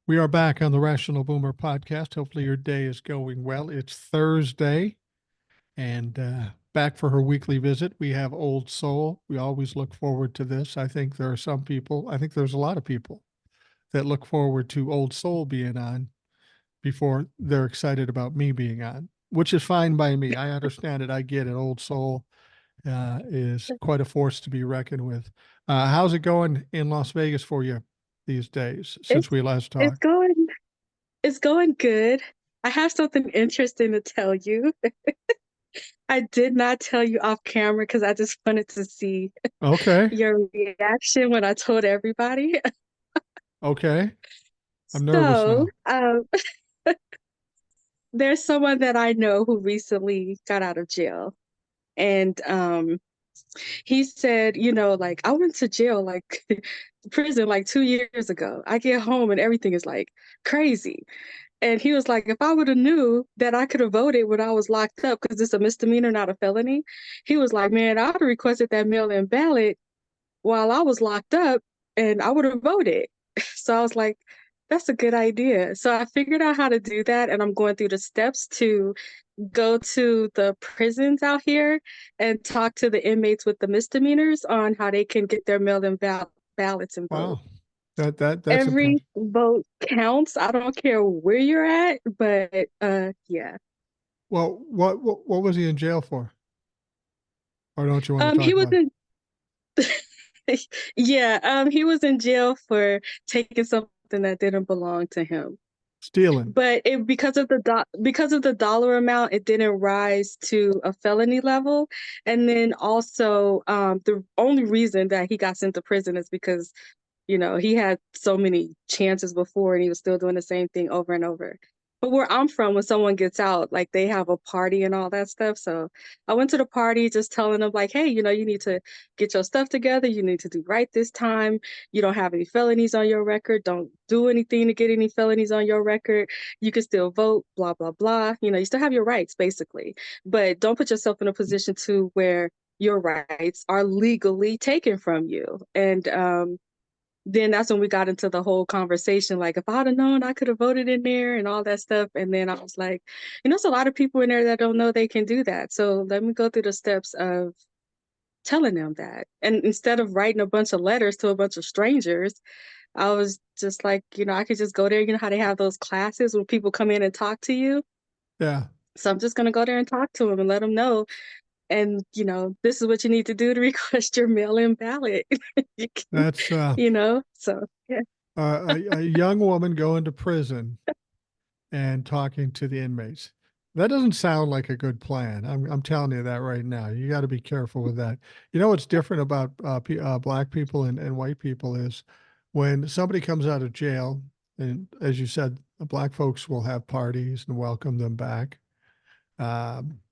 We are back on the Rational Boomer podcast. Hopefully, your day is going well. It's Thursday and back for her weekly visit. We have Old Soul. We always look forward to this. I think there are some people, I think there's a lot of people that look forward to Old Soul being on before they're excited about me being on, which is fine by me. I understand it. I get it. Old Soul is quite a force to be reckoned with. How's it going in Las Vegas for you these days since It's we last it's talked? going it's going good. I have something interesting to tell you. I did not tell you off camera because I just wanted to see Okay. your reaction when I told everybody. Okay. I'm nervous So, now. there's someone that I know who recently got out of jail. And he said, like, I went to jail, like prison, like 2 years ago. I get home and everything is like crazy. And he was like, if I would have knew that I could have voted when I was locked up, because it's a misdemeanor, not a felony, he was like, man, I would have requested that mail-in ballot while I was locked up and I would have voted. So I was like, that's a good idea. So I figured out how to do that, and I'm going through the steps to go to the prisons out here and talk to the inmates with the misdemeanors on how they can get their ballots and vote. Wow. That's Every impressive. vote counts. I don't care where you're at, but yeah. Well, what was he in jail for? Or don't you want to He talk was about it? in yeah, he was in jail for taking something that didn't belong to him. Stealing. But because of the dollar amount, it didn't rise to a felony level. And then also, the only reason that he got sent to prison is because he had so many chances before and he was still doing the same thing over and over. But where I'm from, when someone gets out, like they have a party and all that stuff. So I went to the party just telling them, like, hey, you need to get your stuff together. You need to do right this time. You don't have any felonies on your record. Don't do anything to get any felonies on your record. You can still vote, blah, blah, blah. You still have your rights, basically. But don't put yourself in a position to where your rights are legally taken from you. And then that's when we got into the whole conversation. Like, if I'd have known, I could have voted in there and all that stuff. And then I was like, there's a lot of people in there that don't know they can do that. So let me go through the steps of telling them that. And instead of writing a bunch of letters to a bunch of strangers, I was just like, I could just go there. You know how they have those classes when people come in and talk to you? Yeah. So I'm just going to go there and talk to them and let them know. And, this is what you need to do to request your mail-in ballot. You can, That's so yeah. a young woman going to prison and talking to the inmates. That doesn't sound like a good plan. I'm telling you that right now. You got to be careful with that. You know what's different about black people and white people is when somebody comes out of jail, and as you said, black folks will have parties and welcome them back.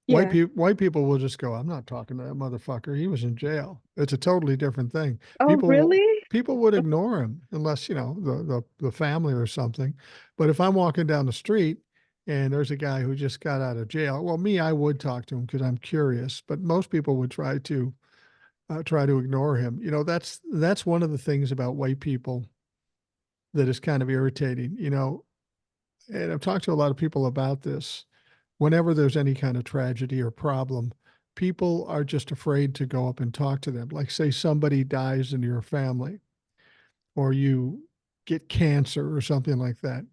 Yeah. White people will just go, I'm not talking to that motherfucker. He was in jail. It's a totally different thing. Oh, People really? people would ignore him unless, the family or something. But if I'm walking down the street and there's a guy who just got out of jail, well, me, I would talk to him because I'm curious. But most people would try to ignore him. That's one of the things about white people that is kind of irritating. And I've talked to a lot of people about this. Whenever there's any kind of tragedy or problem, people are just afraid to go up and talk to them. Like, say somebody dies in your family or you get cancer or something like that.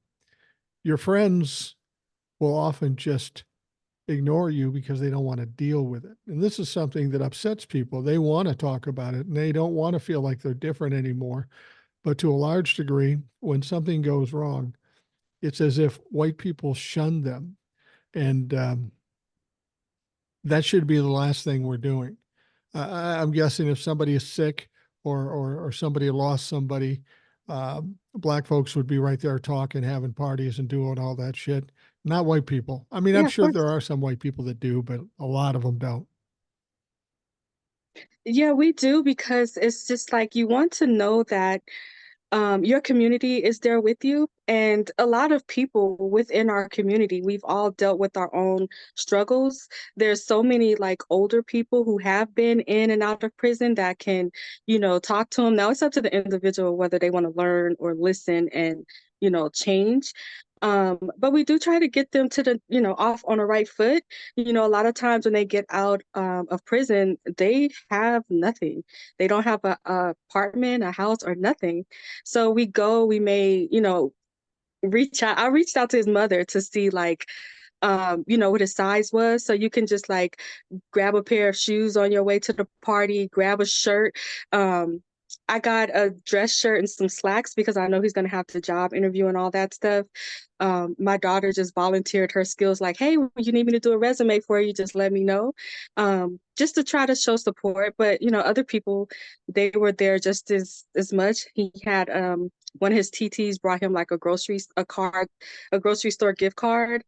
Your friends will often just ignore you because they don't want to deal with it. And this is something that upsets people. They want to talk about it and they don't want to feel like they're different anymore. But to a large degree, when something goes wrong, it's as if white people shun them. And that should be the last thing we're doing. I'm guessing if somebody is sick or somebody lost somebody, black folks would be right there talking, having parties, and doing all that shit. Not white people. I mean, I'm Yeah, of sure there course. are some white people that do, but a lot of them don't. Yeah, we do because it's just like you want to know that your community is there with you. And a lot of people within our community, we've all dealt with our own struggles. There's so many like older people who have been in and out of prison that can, talk to them. Now it's up to the individual whether they want to learn or listen and, change. But we do try to get them to off on the right foot. A lot of times when they get out of prison, they have nothing. They don't have a apartment, a house, or nothing. So we may, reach out. I reached out to his mother to see like what his size was. So you can just like grab a pair of shoes on your way to the party, grab a shirt. Um, I got a dress shirt and some slacks because I know he's going to have the job interview and all that stuff. My daughter just volunteered her skills, like, hey, when you need me to do a resume for you, just let me know. Just to try to show support. But, other people, they were there just as much. He had one of his TTs brought him like a grocery store gift card,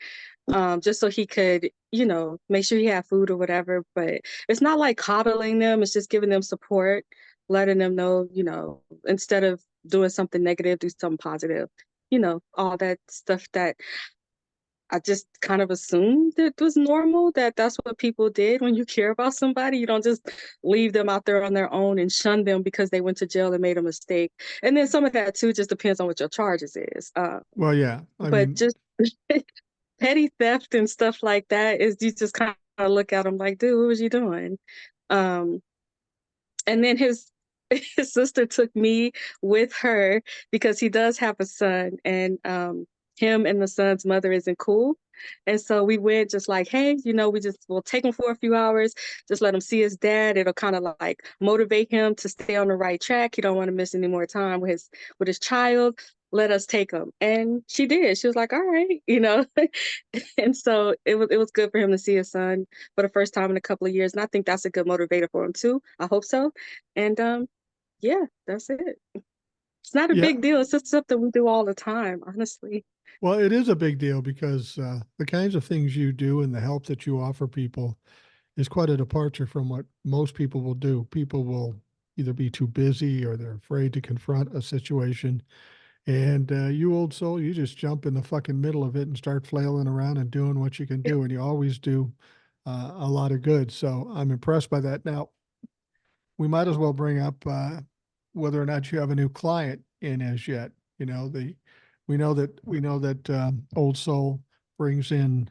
just so he could, make sure he had food or whatever. But it's not like coddling them, it's just giving them support, letting them know, instead of doing something negative, do something positive, all that stuff that I just kind of assumed that was normal, that that's what people did when you care about somebody. You don't just leave them out there on their own and shun them because they went to jail and made a mistake. And then some of that too just depends on what your charges is. Well, yeah. I But mean, just petty theft and stuff like that is, you just kind of look at him like, dude, what was you doing? Um, and then his sister took me with her because he does have a son, and him and the son's mother isn't cool. And so we went just like, hey, we'll take him for a few hours, just let him see his dad. It'll kind of like motivate him to stay on the right track. He don't want to miss any more time with his child. Let us take him. And she did. She was like, all right, And so it was good for him to see his son for the first time in a couple of years. And I think that's a good motivator for him too. I hope so. And yeah, that's it. It's not a yeah. big deal. It's just something we do all the time, honestly. Well, it is a big deal because the kinds of things you do and the help that you offer people is quite a departure from what most people will do. People will either be too busy or they're afraid to confront a situation. And you old soul, you just jump in the fucking middle of it and start flailing around and doing what you can do. And you always do a lot of good. So I'm impressed by that. Now, we might as well bring up whether or not you have a new client in as yet. You know, we know that Old Soul brings in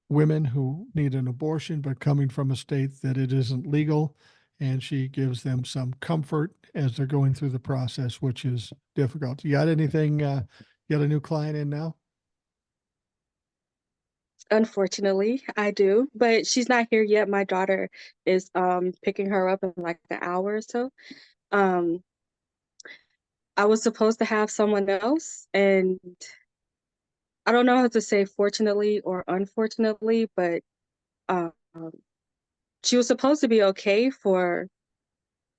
women who need an abortion, but coming from a state that it isn't legal, and she gives them some comfort as they're going through the process, which is difficult. You got anything? You got a new client in now? Unfortunately, I do, but she's not here yet. My daughter is picking her up in like an hour or so. Um, I was supposed to have someone else, and I don't know how to say fortunately or unfortunately, but um, she was supposed to be okay for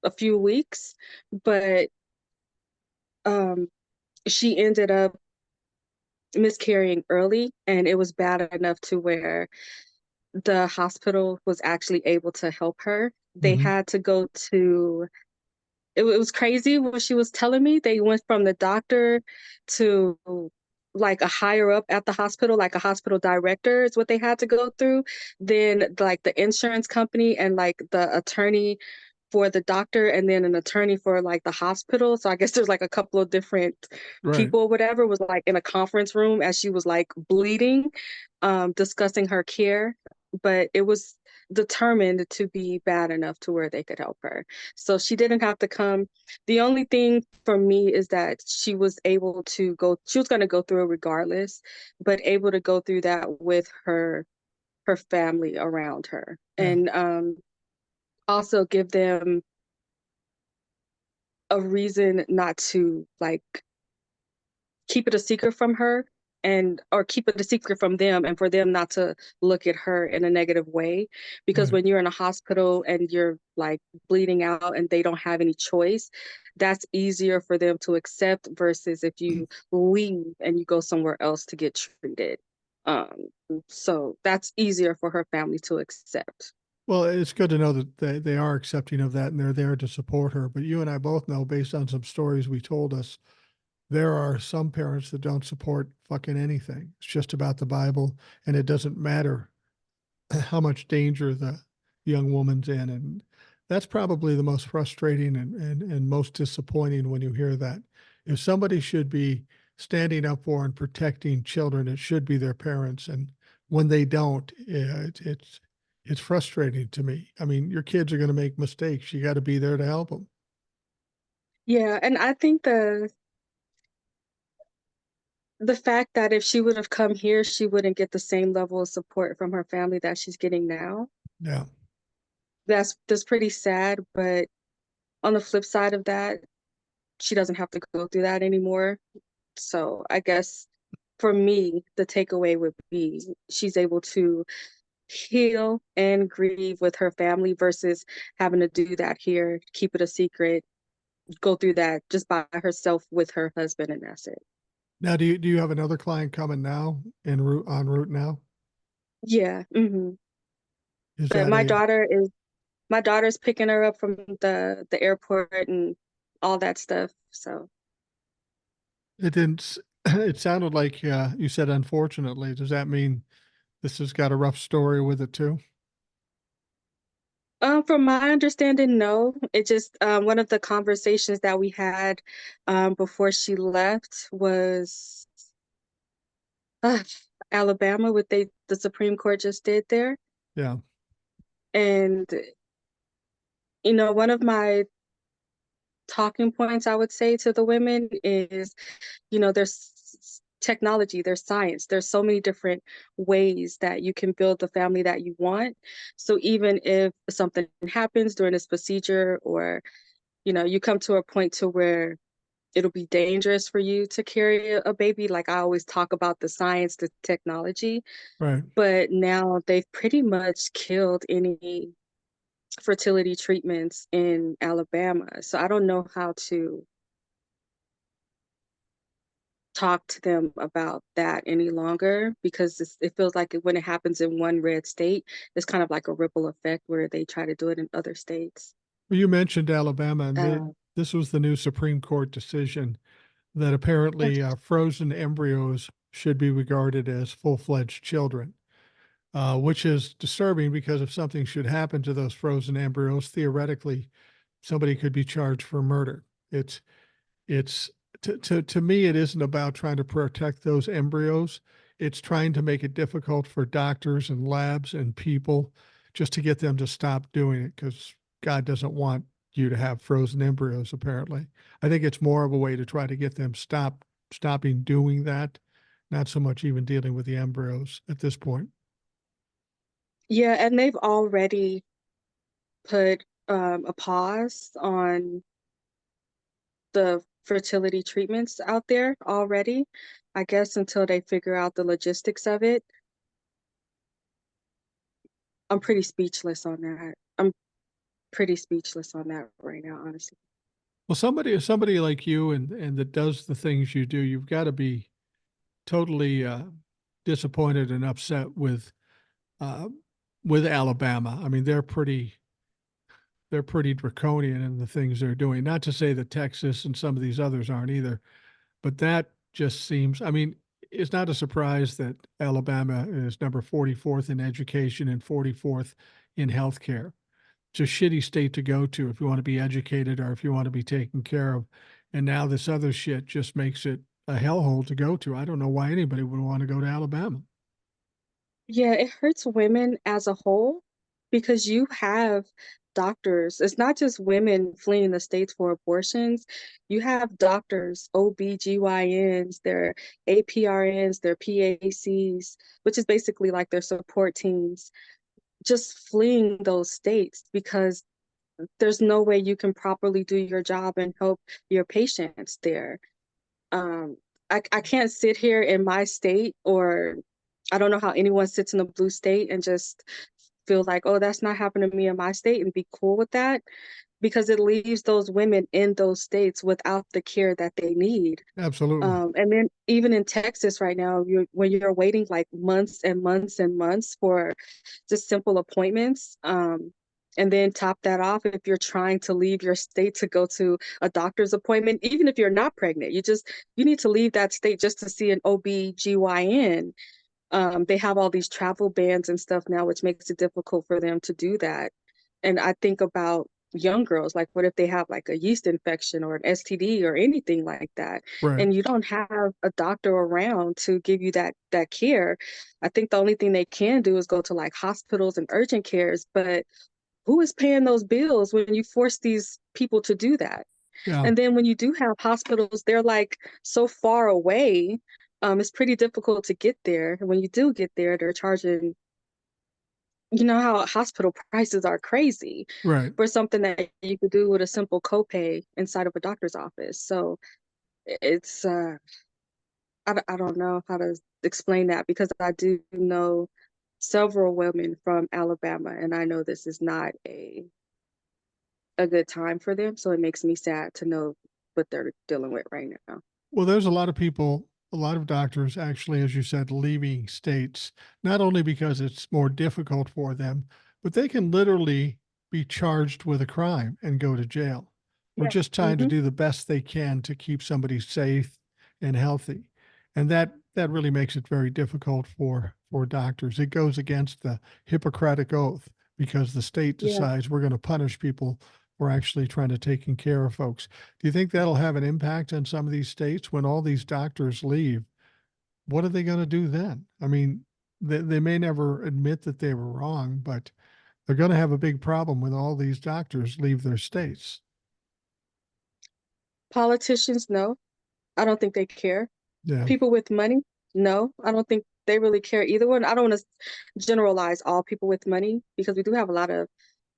a few weeks, but um, she ended up miscarrying early, and it was bad enough to where the hospital was actually able to help her. They Hmm. had to go to it was crazy what she was telling me. They went from the doctor to like a higher up at the hospital, like a hospital director is what they had to go through. Then like the insurance company and like the attorney for the doctor, and then an attorney for like the hospital. So I guess there's like a couple of different Right. people, whatever, was like in a conference room as she was like bleeding, discussing her care. But it was determined to be bad enough to where they could help her. So she didn't have to come. The only thing for me is that she was going to go through it regardless, but able to go through that with her family around her. Yeah. And also give them a reason not to like keep it a secret from her, and or keep it a secret from them, and for them not to look at her in a negative way, because Right. when you're in a hospital and you're like bleeding out and they don't have any choice, that's easier for them to accept versus if you leave and you go somewhere else to get treated. um so that's easier for her family to accept. Well, it's good to know that they are accepting of that and they're there to support her. But you and I both know, based on some stories we told us, there are some parents that don't support fucking anything. It's just about the Bible, and it doesn't matter how much danger the young woman's in. And that's probably the most frustrating and most disappointing when you hear that. If somebody should be standing up for and protecting children that should be their parents. And when they don't, it's frustrating to me. I mean, your kids are going to make mistakes. You got to be there to help them. Yeah, and I think the fact that if she would have come here, she wouldn't get the same level of support from her family that she's getting now. Yeah. That's pretty sad, but on the flip side of that, she doesn't have to go through that anymore. So I guess for me, the takeaway would be she's able to heal and grieve with her family versus having to do that here, keep it a secret, go through that just by herself with her husband, and that's it. Now, do you have another client coming now en route now? Yeah. Is But that a my daughter's picking her up from the airport and all that stuff. So it didn't it sounded like you said unfortunately. Does that mean this has got a rough story with it too? from my understanding, no. It just one of the conversations that we had before she left was uh, Alabama, what the Supreme Court just did there. Yeah. And one of my talking points I would say to the women is, there's technology, there's science, there's so many different ways that you can build the family that you want. So even if something happens during this procedure, or you come to a point to where it'll be dangerous for you to carry a baby, like I always talk about the science, the technology, Right. but now they've pretty much killed any fertility treatments in Alabama. So I don't know how to talk to them about that any longer, because it feels like when it happens in one red state, it's kind of like a ripple effect where they try to do it in other states. Well, you mentioned Alabama, and Uh, this was the new Supreme Court decision that apparently okay. frozen embryos should be regarded as full-fledged children, which is disturbing because if something should happen to those frozen embryos, theoretically, somebody could be charged for murder. It's to me, it isn't about trying to protect those embryos. It's trying to make it difficult for doctors and labs and people just to get them to stop doing it because God doesn't want you to have frozen embryos, apparently. I think it's more of a way to try to get them stopping doing that, not so much even dealing with the embryos at this point. Yeah, and they've already put a pause on the fertility treatments out there already, I guess until they figure out the logistics of it. I'm pretty speechless on that. I'm pretty speechless on that right now, honestly. Well, somebody like you and that does the things you do, you've got to be totally disappointed and upset uh, with Alabama. I mean, they're pretty draconian in the things they're doing. Not to say that Texas and some of these others aren't either, but that just seems. I mean, it's not a surprise that Alabama is number 44th in education and 44th in healthcare. It's a shitty state to go to if you want to be educated or if you want to be taken care of. And now this other shit just makes it a hellhole to go to. I don't know why anybody would want to go to Alabama. Yeah, it hurts women as a whole because you have doctors. It's not just women fleeing the states for abortions. You have doctors, OB/GYNs, their APRNs, their PACs, which is basically like their support teams, just fleeing those states because there's no way you can properly do your job and help your patients there. Um, I can't sit here in my state, or I don't know how anyone sits in a blue state and just feel like, oh, that's not happening to me in my state and be cool with that, because it leaves those women in those states without the care that they need. Absolutely. And then even in Texas right now, when you're waiting like months and months and months for just simple appointments. And then top that off, if you're trying to leave your state to go to a doctor's appointment, even if you're not pregnant, you need to leave that state just to see an OB/GYN. They have all these travel bans and stuff now, which makes it difficult for them to do that. And I think about, young girls. Like, what if they have like a yeast infection or an STD or anything like that, Right. and you don't have a doctor around to give you that care? I think the only thing they can do is go to like hospitals and urgent cares, but who is paying those bills when you force these people to do that? Yeah. And then when you do have hospitals, they're like so far away. It's pretty difficult to get there. And when you do get there, they're charging, you know how hospital prices are crazy Right. for something that you could do with a simple copay inside of a doctor's office. So it's I don't know how to explain that, because I do know several women from Alabama, and I know this is not a good time for them. So it makes me sad to know what they're dealing with right now. Well, there's a lot of people, a lot of doctors actually, as you said, leaving states, not only because it's more difficult for them, but they can literally be charged with a crime and go to jail. We're Yeah. just trying to Hmm. do the best they can to keep somebody safe and healthy. And that really makes it very difficult for doctors. It goes against the Hippocratic Oath because the state Yeah. decides we're going to punish people for actually trying to taking care of folks. Do you think that'll have an impact on some of these states when all these doctors leave? What are they going to do then? I mean, they may never admit that they were wrong, but they're going to have a big problem when all these doctors leave their states. Politicians, no. I don't think they care. Yeah, People with money, no. I don't think they really care either one. I don't want to generalize all people with money, because we do have a lot of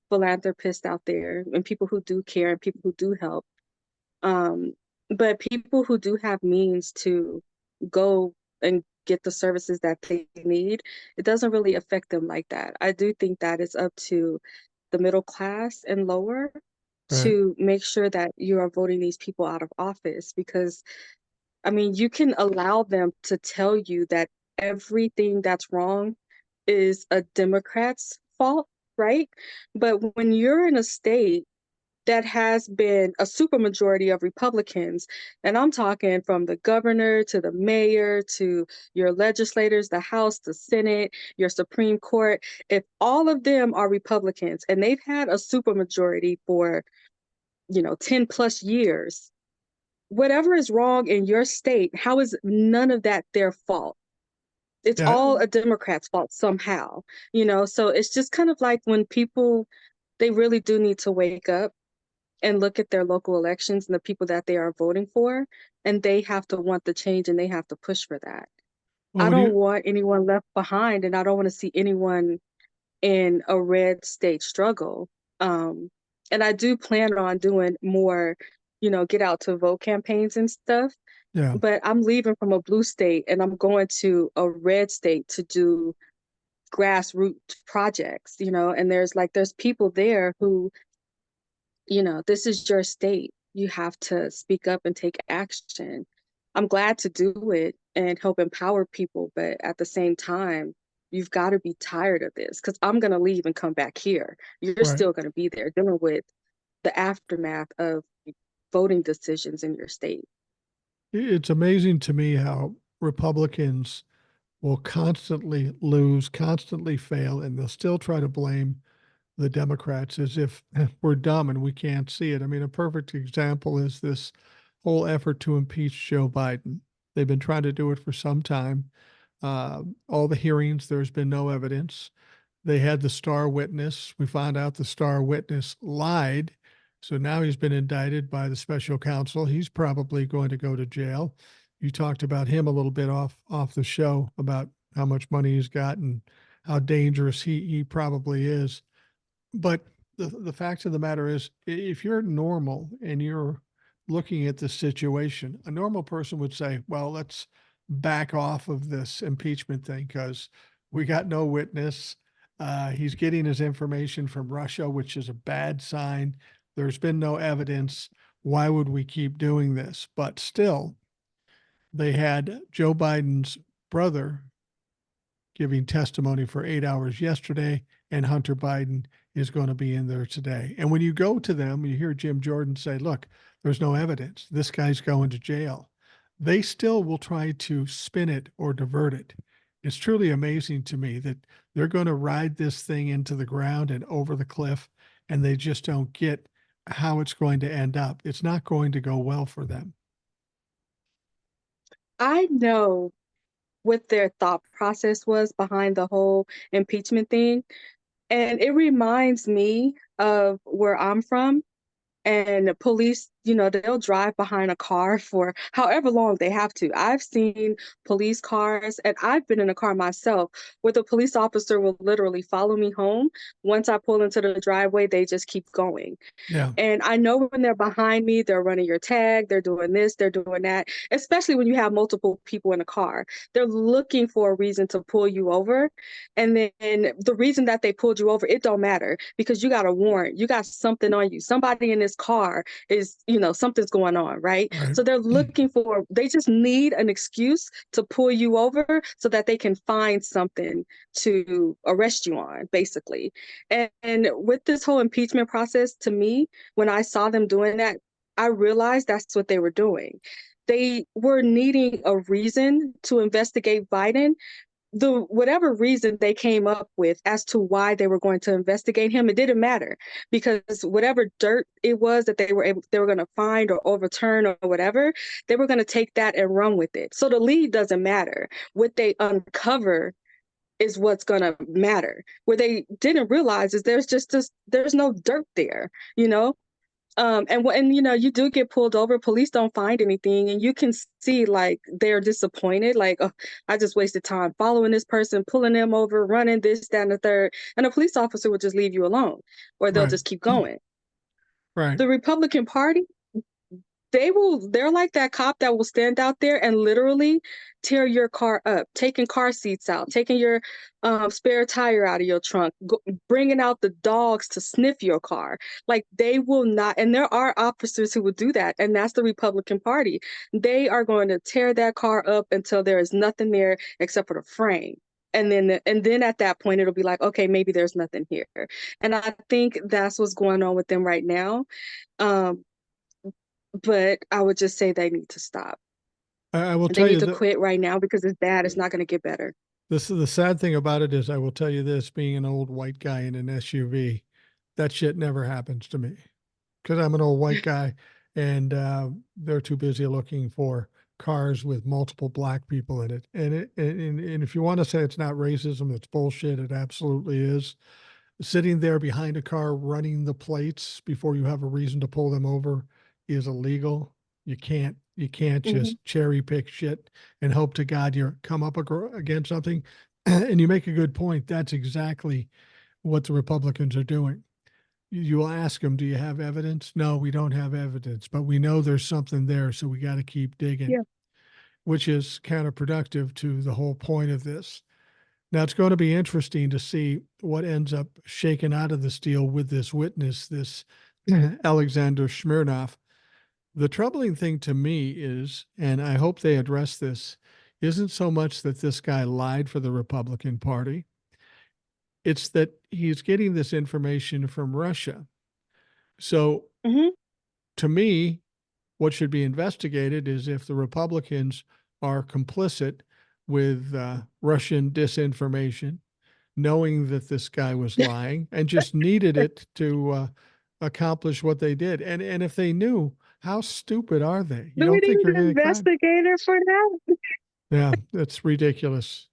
philanthropists out there and people who do care and people who do help. Um, but people who do have means to go and get the services that they need, it doesn't really affect them like that. I do think that it's up to the middle class and lower right. to make sure that you are voting these people out of office, because I mean, you can allow them to tell you that everything that's wrong is a Democrat's fault, right? But when you're in a state that has been a supermajority of Republicans, and I'm talking from the governor to the mayor to your legislators, the House, the Senate, your Supreme Court, if all of them are Republicans and they've had a supermajority for, 10 plus years, whatever is wrong in your state, how is none of that their fault? It's Yeah, all a Democrat's fault somehow, So it's just kind of like when people, they really do need to wake up and look at their local elections and the people that they are voting for, and they have to want the change and they have to push for that. well, I when don't you want anyone left behind, and I don't want to see anyone in a red state struggle. Um, and I do plan on doing more, get out to vote campaigns and stuff. yeah, But I'm leaving from a blue state and I'm going to a red state to do grassroots projects, and there's people there who, this is your state. You have to speak up and take action. I'm glad to do it and help empower people, but at the same time, you've got to be tired of this, because I'm going to leave and come back here. You're right. still going to be there dealing with the aftermath of voting decisions in your state. It's amazing to me how Republicans will constantly lose, constantly fail, and they'll still try to blame the Democrats as if we're dumb and we can't see it. I mean, a perfect example is this whole effort to impeach Joe Biden. They've been trying to do it for some time. All the hearings, there's been no evidence. They had the star witness. We found out the star witness lied. So now he's been indicted by the special counsel. He's probably going to go to jail. You talked about him a little bit off the show about how much money he's got and how dangerous he probably is. But the fact of the matter is, if you're normal and you're looking at this situation, a normal person would say, well, let's back off of this impeachment thing because we got no witness. He's getting his information from Russia, which is a bad sign. There's been no evidence. Why would we keep doing this? But still, they had Joe Biden's brother giving testimony for 8 hours yesterday, and Hunter Biden is going to be in there today. And when you go to them, you hear Jim Jordan say, look, there's no evidence. This guy's going to jail. They still will try to spin it or divert it. It's truly amazing to me that they're going to ride this thing into the ground and over the cliff and they just don't get how it's going to end up. It's not going to go well for them. I know what their thought process was behind the whole impeachment thing. And it reminds me of where I'm from. And the police, they'll drive behind a car for however long they have to. I've seen police cars, and I've been in a car myself where the police officer will literally follow me home. Once I pull into the driveway, they just keep going. Yeah. And I know when they're behind me, they're running your tag, they're doing this, they're doing that, especially when you have multiple people in a car. They're looking for a reason to pull you over. And then the reason that they pulled you over, it don't matter because you got a warrant, you got something on you. Somebody in this car is, something's going on, right? Right. So they just need an excuse to pull you over so that they can find something to arrest you on, basically. And with this whole impeachment process, to me, when I saw them doing that, I realized that's what they were doing. They were needing a reason to investigate Biden. The whatever reason they came up with as to why they were going to investigate him, it didn't matter because whatever dirt it was that they were going to find or overturn or whatever, they were going to take that and run with it. So the lead doesn't matter. What they uncover is what's going to matter. Where they didn't realize is there's no dirt there, you know? And you do get pulled over, police don't find anything, and you can see like they're disappointed, like, oh, I just wasted time following this person, pulling them over, running this, that, and the third. And a police officer would just leave you alone, or they'll Right. just keep going. Right. The Republican Party, they're like that cop that will stand out there and literally tear your car up, taking car seats out, taking your spare tire out of your trunk, bringing out the dogs to sniff your car. Like they will not, and there are officers who will do that, and that's the Republican Party. They are going to tear that car up until there is nothing there except for the frame. And then at that point it'll be like, okay, maybe there's nothing here. And I think that's what's going on with them right now. um, but I would just say they need to stop. I will They tell need you to that quit right now because it's bad. It's not going to get better. this is the sad thing about it is I will tell you this, being an old white guy in an SUV, that shit never happens to me because I'm an old white guy and they're too busy looking for cars with multiple black people in it. And if you want to say it's not racism, it's bullshit. It absolutely is. Sitting there behind a car running the plates before you have a reason to pull them over is illegal. You can't Hmm. just cherry pick shit and hope to God you come up against something. And you make a good point. That's exactly what the Republicans are doing. You will ask them, do you have evidence? No, we don't have evidence, but we know there's something there, so we got to keep digging, Yeah. which is counterproductive to the whole point of this. Now, it's going to be interesting to see what ends up shaken out of this deal with this witness, this Alexander Smirnov. The troubling thing to me is, and I hope they address this, isn't so much that this guy lied for the Republican Party, it's that he's getting this information from Russia. So, Hmm. to me, what should be investigated is if the Republicans are complicit with Russian disinformation, knowing that this guy was lying and just needed it to accomplish what they did. And if they knew, how stupid are they? You Do we don't think need you're an going to get caught? investigator for that? Yeah, that's ridiculous.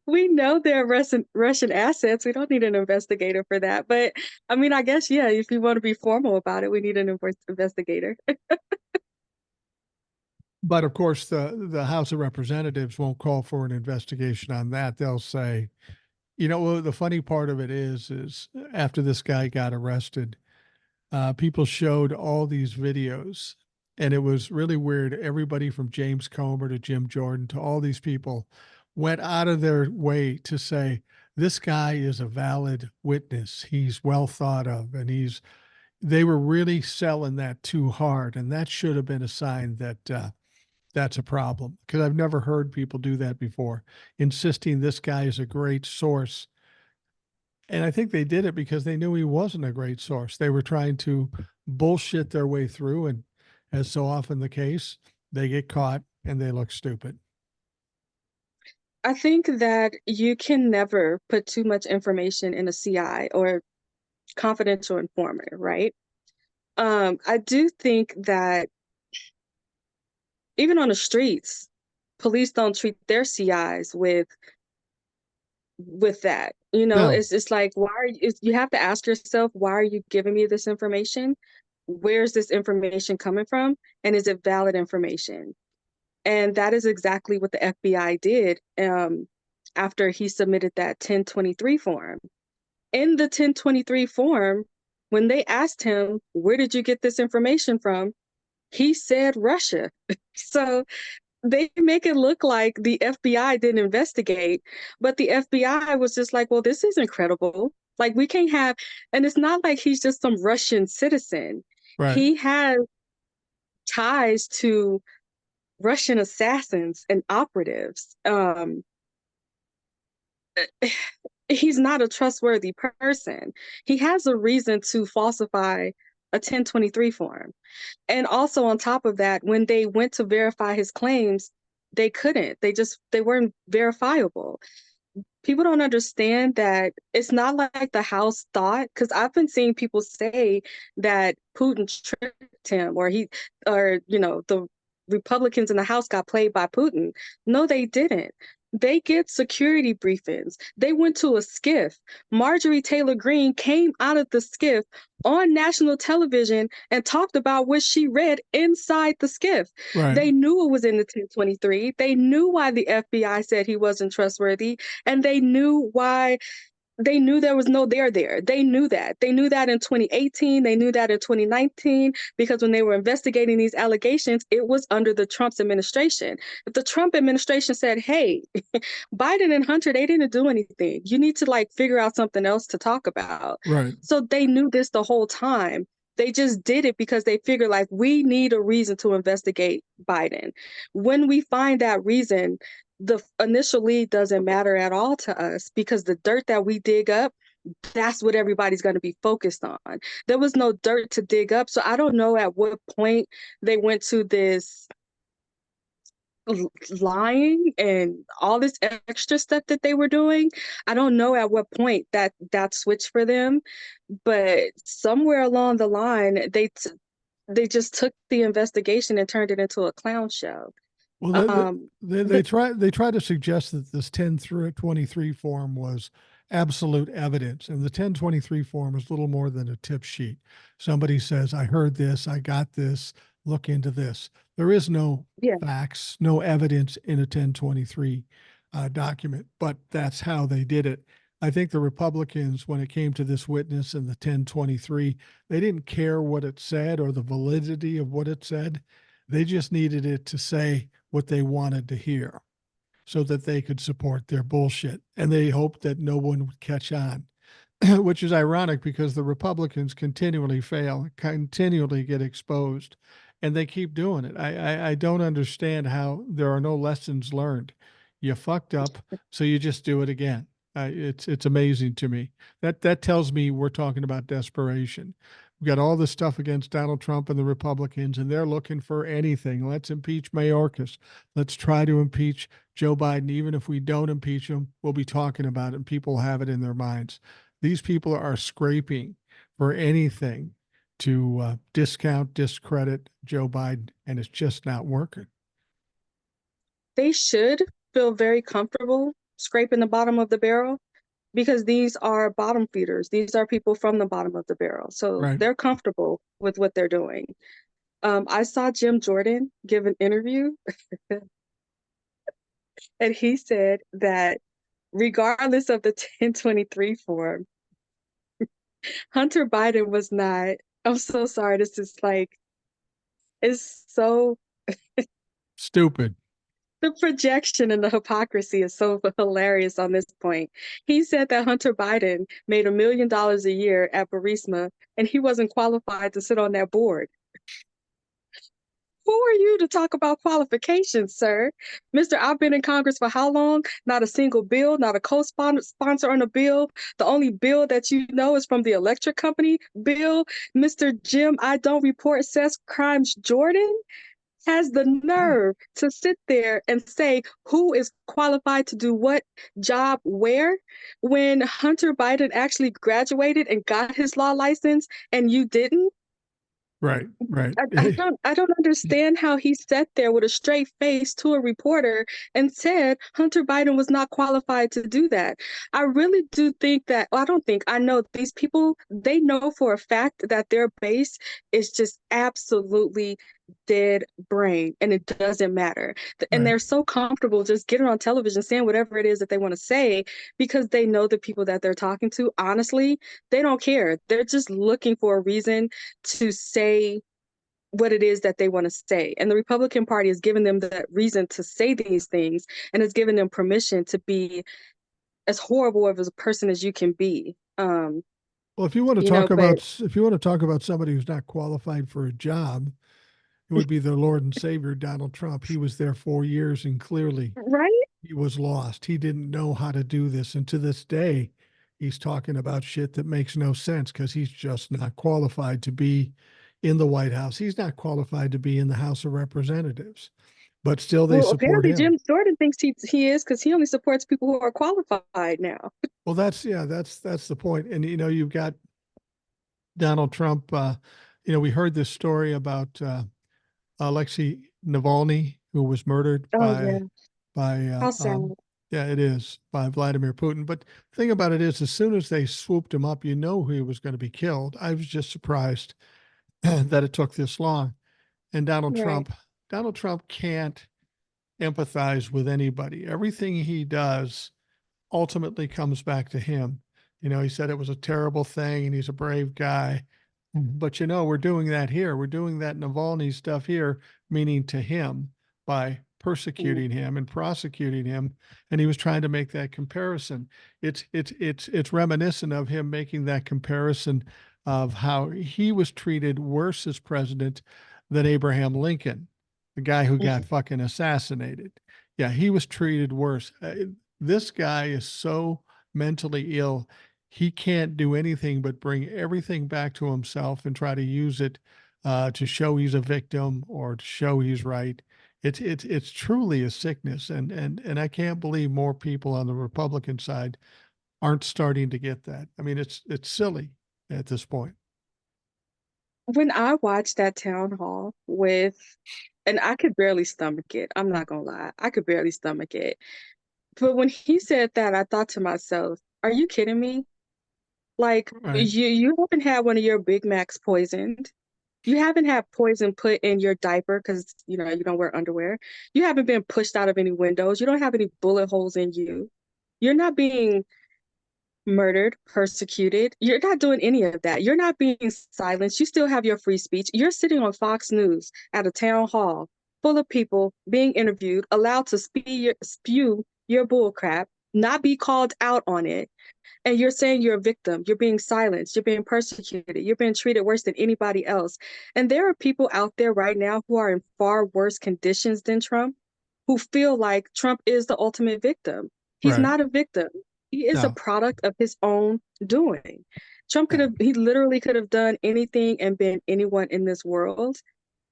We know they're Russian assets. We don't need an investigator for that. But I mean, I guess, yeah, if you want to be formal about it, we need an investigator. But of course, the House of Representatives won't call for an investigation on that. They'll say, well, the funny part of it is after this guy got arrested, people showed all these videos, and it was really weird. Everybody from James Comer to Jim Jordan to all these people went out of their way to say, this guy is a valid witness. He's well thought of, and they were really selling that too hard. And that should have been a sign that that's a problem because I've never heard people do that before, insisting this guy is a great source. And I think they did it because they knew he wasn't a great source. They were trying to bullshit their way through. And as so often the case, they get caught and they look stupid. I think that you can never put too much information in a CI or confidential informant, right? I do think that even on the streets, police don't treat their CIs with that. You know, No, it's like why are you, you have to ask yourself, why are you giving me this information? Where's this information coming from? And is it valid information? And that is exactly what the FBI did after he submitted that 1023 form. In the 1023 form, when they asked him, where did you get this information from? He said Russia. So they make it look like the FBI didn't investigate, but the FBI was just like, well, this isn't credible. Like, we can't have, and it's not like he's just some Russian citizen. right. He has ties to Russian assassins and operatives. He's not a trustworthy person. He has a reason to falsify a 1023 form. And also on top of that, when they went to verify his claims, they couldn't. They weren't verifiable. People don't understand that it's not like the House thought, because I've been seeing people say that Putin tricked him or the Republicans in the House got played by Putin. No, they didn't. They get security briefings. They went to a skiff. Marjorie Taylor Greene came out of the skiff on national television and talked about what she read inside the skiff. Right. They knew it was in the 1023. They knew why the FBI said he wasn't trustworthy, and they knew there was no there there. They knew that. They knew that in 2018. They knew that in 2019, because when they were investigating these allegations, it was under the Trump's administration. If the Trump administration said, hey, Biden and Hunter, they didn't do anything, you need to like figure out something else to talk about. Right. So they knew this the whole time. They just did it because they figured like we need a reason to investigate Biden. When we find that reason, the initial lead doesn't matter at all to us, because the dirt that we dig up, that's what everybody's going to be focused on. There was no dirt to dig up. So I don't know at what point they went to this lying and all this extra stuff that they were doing. I don't know at what point that switched for them, but somewhere along the line they just took the investigation and turned it into a clown show. Well, Um, they the, try to suggest that this 10 through 23 form was absolute evidence, and the 1023 form is little more than a tip sheet. Somebody says, "I heard this, I got this, look into this." There is no yeah, facts, no evidence in a 1023 document, but that's how they did it. I think the Republicans, when it came to this witness in the 1023, they didn't care what it said or the validity of what it said. They just needed it to say what they wanted to hear so that they could support their bullshit. And they hoped that no one would catch on, which is ironic because the Republicans continually fail, continually get exposed, and they keep doing it. I don't understand how there are no lessons learned. You fucked up, so you just do it again. It's amazing to me. That tells me we're talking about desperation. We've got all this stuff against Donald Trump and the Republicans, and they're looking for anything. Let's impeach Mayorkas. Let's try to impeach Joe Biden. Even if we don't impeach him, we'll be talking about it, and people have it in their minds. These people are scraping for anything to discount, discredit Joe Biden, and it's just not working. they should feel very comfortable scraping the bottom of the barrel, because these are bottom feeders. These are people from the bottom of the barrel. So Right. they're comfortable with what they're doing. I saw Jim Jordan give an interview, and he said that regardless of the 1023 form, Hunter Biden was not. I'm so sorry. This is like, it's so, Stupid. the projection and the hypocrisy is so hilarious on this point. He said that Hunter Biden made $1 million a year at Burisma, and he wasn't qualified to sit on that board. Who are you to talk about qualifications, sir? Mister, I've been in Congress for how long? Not a single bill, not a co-sponsor on a bill. The only bill that you know is from the electric company bill. Mr. Jim, I don't report sex crimes, Jordan. has the nerve to sit there and say who is qualified to do what job where when Hunter Biden actually graduated and got his law license and you didn't? Right, right. I don't understand how he sat there with a straight face to a reporter and said Hunter Biden was not qualified to do that. I really do think that, well, I don't think, I know these people, they know for a fact that their base is just absolutely dead brain and it doesn't matter. And Right. they're so comfortable just getting on television saying whatever it is that they want to say because they know the people that they're talking to. Honestly, they don't care. They're just looking for a reason to say what it is that they want to say. And the Republican Party has given them that reason to say these things and has given them permission to be as horrible of a person as you can be. Well, if you want to You know, talk but about if you want to talk about somebody who's not qualified for a job, it would be their Lord and Savior, Donald Trump. He was there 4 years and clearly right? he was lost. He didn't know how to do this. And to this day, he's talking about shit that makes no sense because he's just not qualified to be in the White House. He's not qualified to be in the House of Representatives, but still they Well, support apparently him. Jim Jordan thinks he is because he only supports people who are qualified now. Well, that's the point. And you've got Donald Trump. We heard this story about Alexei Navalny, who was murdered Oh yeah, by how sad. yeah, it is by Vladimir Putin. But the thing about it is, as soon as they swooped him up, you know he was going to be killed. I was just surprised that it took this long. And Right. Donald Trump can't empathize with anybody. Everything he does ultimately comes back to him. He said it was a terrible thing and he's a brave guy. But we're doing that here. We're doing that Navalny stuff here, meaning to him by Mm. persecuting him and prosecuting him. And he was trying to make that comparison. It's reminiscent of him making that comparison of how he was treated worse as president than Abraham Lincoln, the guy who got fucking assassinated. Yeah, he was treated worse. This guy is so mentally ill he can't do anything but bring everything back to himself and try to use it to show he's a victim or to show he's right. It's truly a sickness, and I can't believe more people on the Republican side aren't starting to get that. I mean, it's silly at this point. When I watched that town hall with, and I could barely stomach it. I'm not gonna lie, I could barely stomach it. But when he said that, I thought to myself, "Are you kidding me? Like Right, you haven't had one of your Big Macs poisoned. You haven't had poison put in your diaper because you don't wear underwear. You haven't been pushed out of any windows. You don't have any bullet holes in you. You're not being murdered, persecuted. You're not doing any of that. You're not being silenced. You still have your free speech. You're sitting on Fox News at a town hall full of people being interviewed, allowed to spew your bull crap, not be called out on it. And you're saying you're a victim. You're being silenced. You're being persecuted. You're being treated worse than anybody else. And there are people out there right now who are in far worse conditions than Trump who feel like Trump is the ultimate victim. He's right. not a victim. He is a No, product of his own doing. no. He literally could have done anything and been anyone in this world.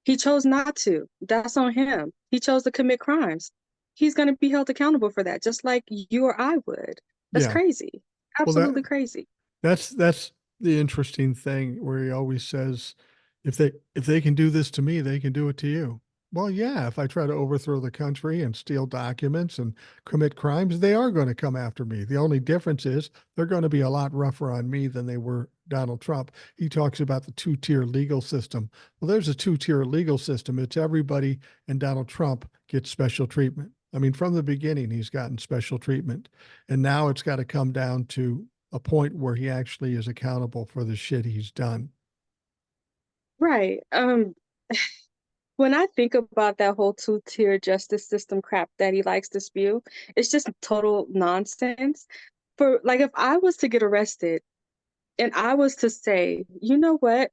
He chose not to. That's on him. He chose to commit crimes. He's going to be held accountable for that, just like you or I would. That's Yeah. crazy. Well, Absolutely crazy. that's the interesting thing where he always says, if they can do this to me, they can do it to you. Well, yeah, if I try to overthrow the country and steal documents and commit crimes, they are going to come after me. The only difference is they're going to be a lot rougher on me than they were Donald Trump. He talks about the two-tier legal system. Well, there's a two-tier legal system. It's everybody, and Donald Trump gets special treatment. I mean, from the beginning, he's gotten special treatment. And now it's got to come down to a point where he actually is accountable for the shit he's done. Right. When I think about that whole two-tier justice system crap that he likes to spew, it's just total nonsense. For like, if I was to get arrested and I was to say, you know what,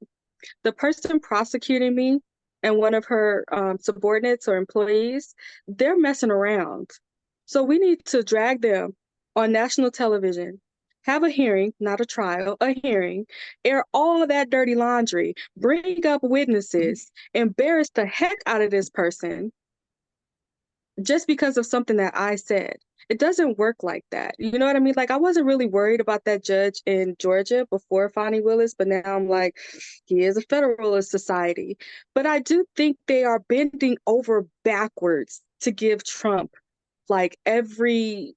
the person prosecuting me and one of her subordinates or employees, they're messing around. So we need to drag them on national television, have a hearing, not a trial, a hearing, air all that dirty laundry, bring up witnesses, embarrass the heck out of this person just because of something that I said. It doesn't work like that. You know what I mean? Like, I wasn't really worried about that judge in Georgia before Fonnie Willis, but now I'm like, he is a Federalist Society. But I do think they are bending over backwards to give Trump like every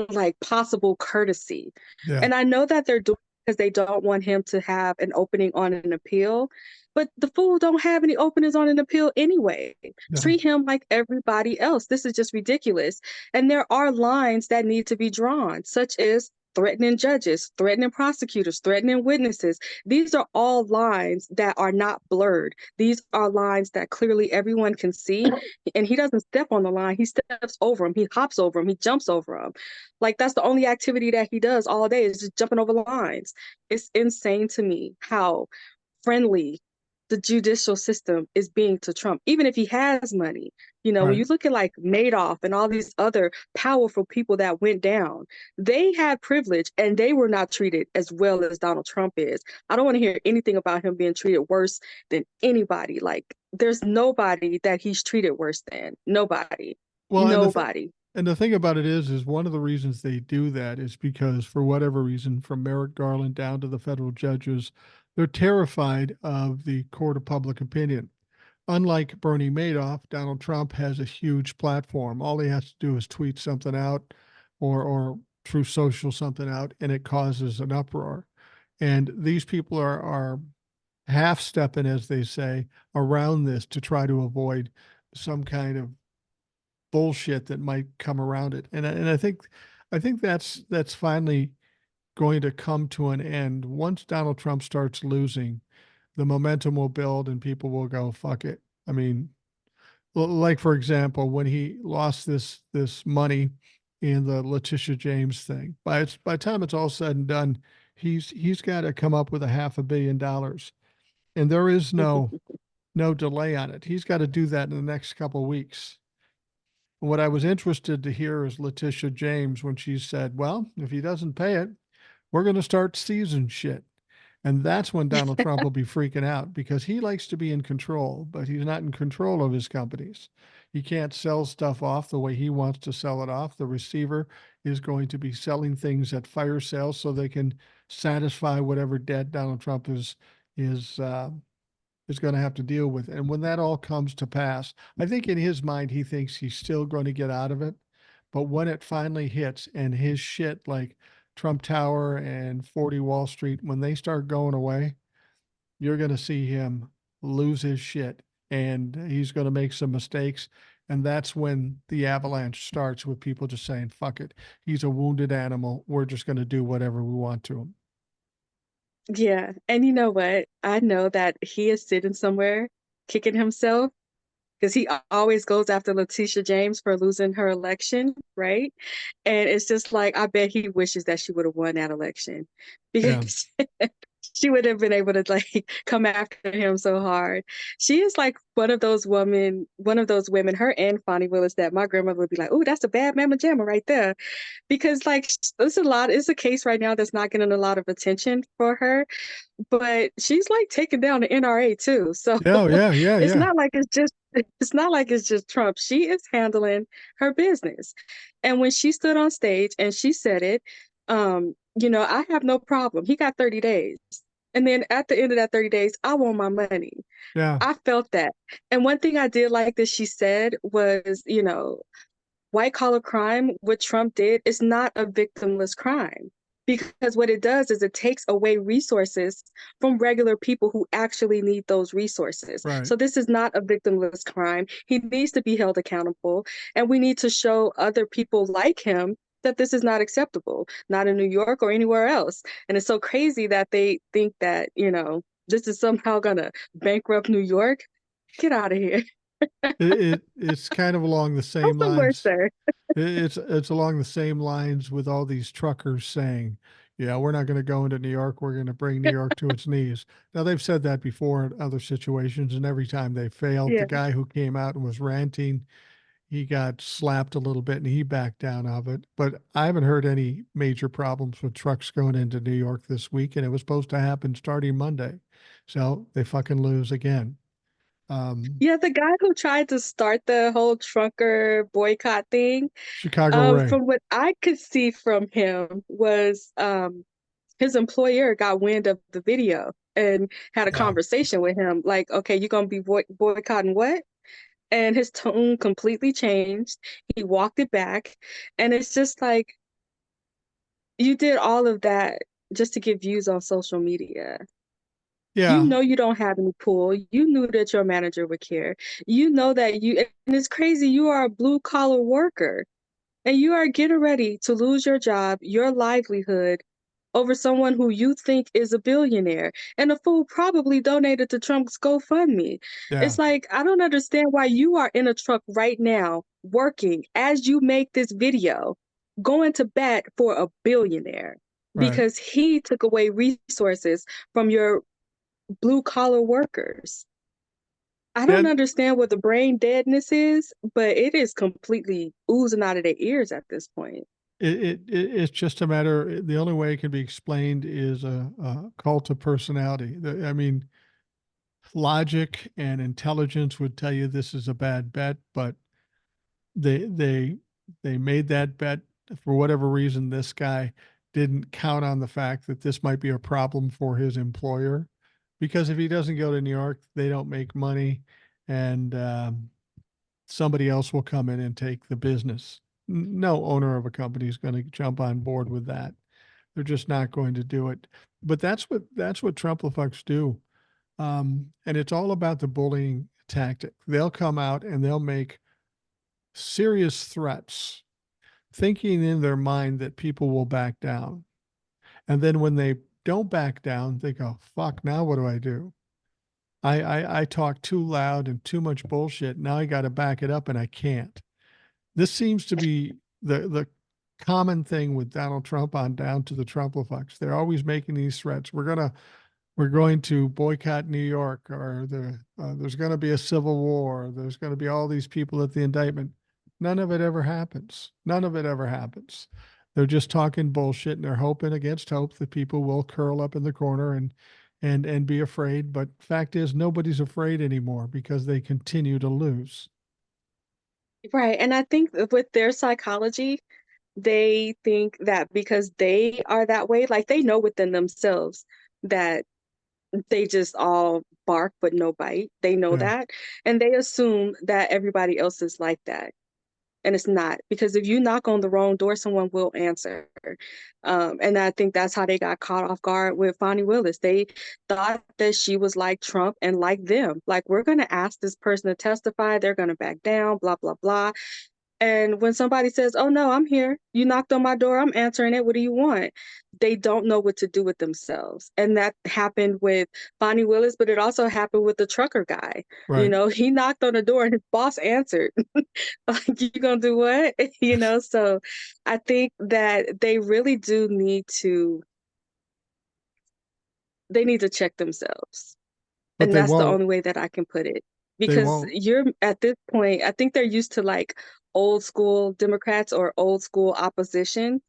like possible courtesy. Yeah. And I know that they're doing because they don't want him to have an opening on an appeal, but the fool don't have any openings on an appeal anyway. No. Treat him like everybody else. This is just ridiculous. And there are lines that need to be drawn, such as threatening judges, threatening prosecutors, threatening witnesses. These are all lines that are not blurred. These are lines that clearly everyone can see. And he doesn't step on the line. He steps over him. He hops over him. He jumps over him. Like, that's the only activity that he does all day is just jumping over lines. It's insane to me how friendly the judicial system is being to Trump, even if he has money. You know, when Right. you look at like Madoff and all these other powerful people that went down, they had privilege and they were not treated as well as Donald Trump is. I don't want to hear anything about him being treated worse than anybody. Like, there's nobody that he's treated worse than. Nobody. Well, Nobody. and the thing about it is one of the reasons they do that is because for whatever reason, from Merrick Garland down to the federal judges, they're terrified of the court of public opinion. Unlike Bernie Madoff, Donald Trump has a huge platform. All he has to do is tweet something out or through social something out, and it causes an uproar. And these people are half stepping, as they say, around this to try to avoid some kind of bullshit that might come around it. And I think that's finally going to come to an end. Once Donald Trump starts losing, the momentum will build and people will go, fuck it. I mean, like for example, when he lost this money in the Letitia James thing, by the time it's all said and done, he's got to come up with $500 million. And there is no delay on it. He's got to do that in the next couple of weeks. And what I was interested to hear is Letitia James when she said, well, if he doesn't pay it, we're going to start season shit. And that's when Donald Trump will be freaking out because he likes to be in control, but he's not in control of his companies. He can't sell stuff off the way he wants to sell it off. The receiver is going to be selling things at fire sales so they can satisfy whatever debt Donald Trump is is going to have to deal with. And when that all comes to pass, I think in his mind, he thinks he's still going to get out of it. But when it finally hits and his shit like Trump Tower and 40 Wall Street, when they start going away, you're going to see him lose his shit and he's going to make some mistakes. And that's when the avalanche starts with people just saying, fuck it. He's a wounded animal. We're just going to do whatever we want to him. Yeah, and you know what? I know that he is sitting somewhere kicking himself because he always goes after Letitia James for losing her election, right? And it's just like I bet he wishes that she would have won that election Yeah. because she would have been able to like come after him so hard. She is like one of those women, her and Fonnie Willis, that my grandmother would be like, "Oh, that's a bad mamma jamma right there," because like it's a case right now that's not getting a lot of attention for her, but she's like taking down the NRA too. So Yeah. Yeah. Yeah. it's Yeah. not like it's not like it's just Trump. She is handling her business. And when she stood on stage and she said it, I have no problem. He got 30 days. And then at the end of that 30 days, I want my money. Yeah. I felt that. And one thing I did like that she said was, white collar crime, what Trump did, is not a victimless crime. Because what it does is it takes away resources from regular people who actually need those resources. Right. So this is not a victimless crime. He needs to be held accountable. And we need to show other people like him that this is not acceptable, not in New York or anywhere else. And it's so crazy that they think that, this is somehow going to bankrupt New York. Get out of here. It's kind of along the Go same somewhere, lines. sir. It's along the same lines with all these truckers saying, "Yeah, we're not going to go into New York. We're going to bring New York to its knees." Now they've said that before in other situations, and every time they failed. The Yeah. guy who came out and was ranting, he got slapped a little bit and he backed down of it. But I haven't heard any major problems with trucks going into New York this week, and it was supposed to happen starting Monday. So they fucking lose again. Um, Yeah, the guy who tried to start the whole trucker boycott thing, Chicago Ray. from what I could see from him was his employer got wind of the video and had a Yeah. conversation with him, like, okay, you're gonna be boycotting what? And his tone completely changed. He walked it back, and it's just like you did all of that just to get views on social media. You Yeah. know you don't have any pull. You knew that your manager would care. You know that and it's crazy, you are a blue collar worker and you are getting ready to lose your job, your livelihood over someone who you think is a billionaire and a fool probably donated to Trump's GoFundMe. Yeah. It's like, I don't understand why you are in a truck right now working as you make this video, going to bat for a billionaire Right. because he took away resources from your blue collar workers. I Yeah. don't understand what the brain deadness is, but it is completely oozing out of their ears at this point. It's just a matter. The only way it can be explained is a cult of personality. I mean, logic and intelligence would tell you this is a bad bet, but they they they made that bet for whatever reason. This guy didn't count on the fact that this might be a problem for his employer, because if he doesn't go to New York, they don't make money, and somebody else will come in and take the business. No owner of a company is going to jump on board with that. They're just not going to do it. But that's what Trumplifucks do. And it's all about the bullying tactic. They'll come out and they'll make serious threats, thinking in their mind that people will back down. And then when they don't back down, they go, fuck, now what do I do? I talk too loud and too much bullshit. Now I got to back it up and I can't. This seems to be the common thing with Donald Trump on down to the Trumplifucks. They're always making these threats. We're going to boycott New York, or there's going to be a civil war. There's going to be all these people at the indictment. None of it ever happens. None of it ever happens. They're just talking bullshit, and they're hoping against hope that people will curl up in the corner and be afraid. But fact is, nobody's afraid anymore because they continue to lose. Right. And I think that with their psychology, they think that because they are that way, like they know within themselves that they just all bark but no bite. They know Yeah, that. And they assume that everybody else is like that. And it's not, because if you knock on the wrong door, someone will answer. And I think that's how they got caught off guard with Fonnie Willis. They thought that she was like Trump and like them. Like, we're going to ask this person to testify. They're going to back down, blah, blah, blah. And when somebody says, "Oh no, I'm here. You knocked on my door. I'm answering it. What do you want?" They don't know what to do with themselves. And that happened with Bonnie Willis, but it also happened with the trucker guy. right. He knocked on the door and his boss answered. Like, you gonna do what? So I think that they need to check themselves. But And they that's the won't. only way that I can put it. They Because won't. you're at this point, I think they're used to like old school Democrats or old school opposition,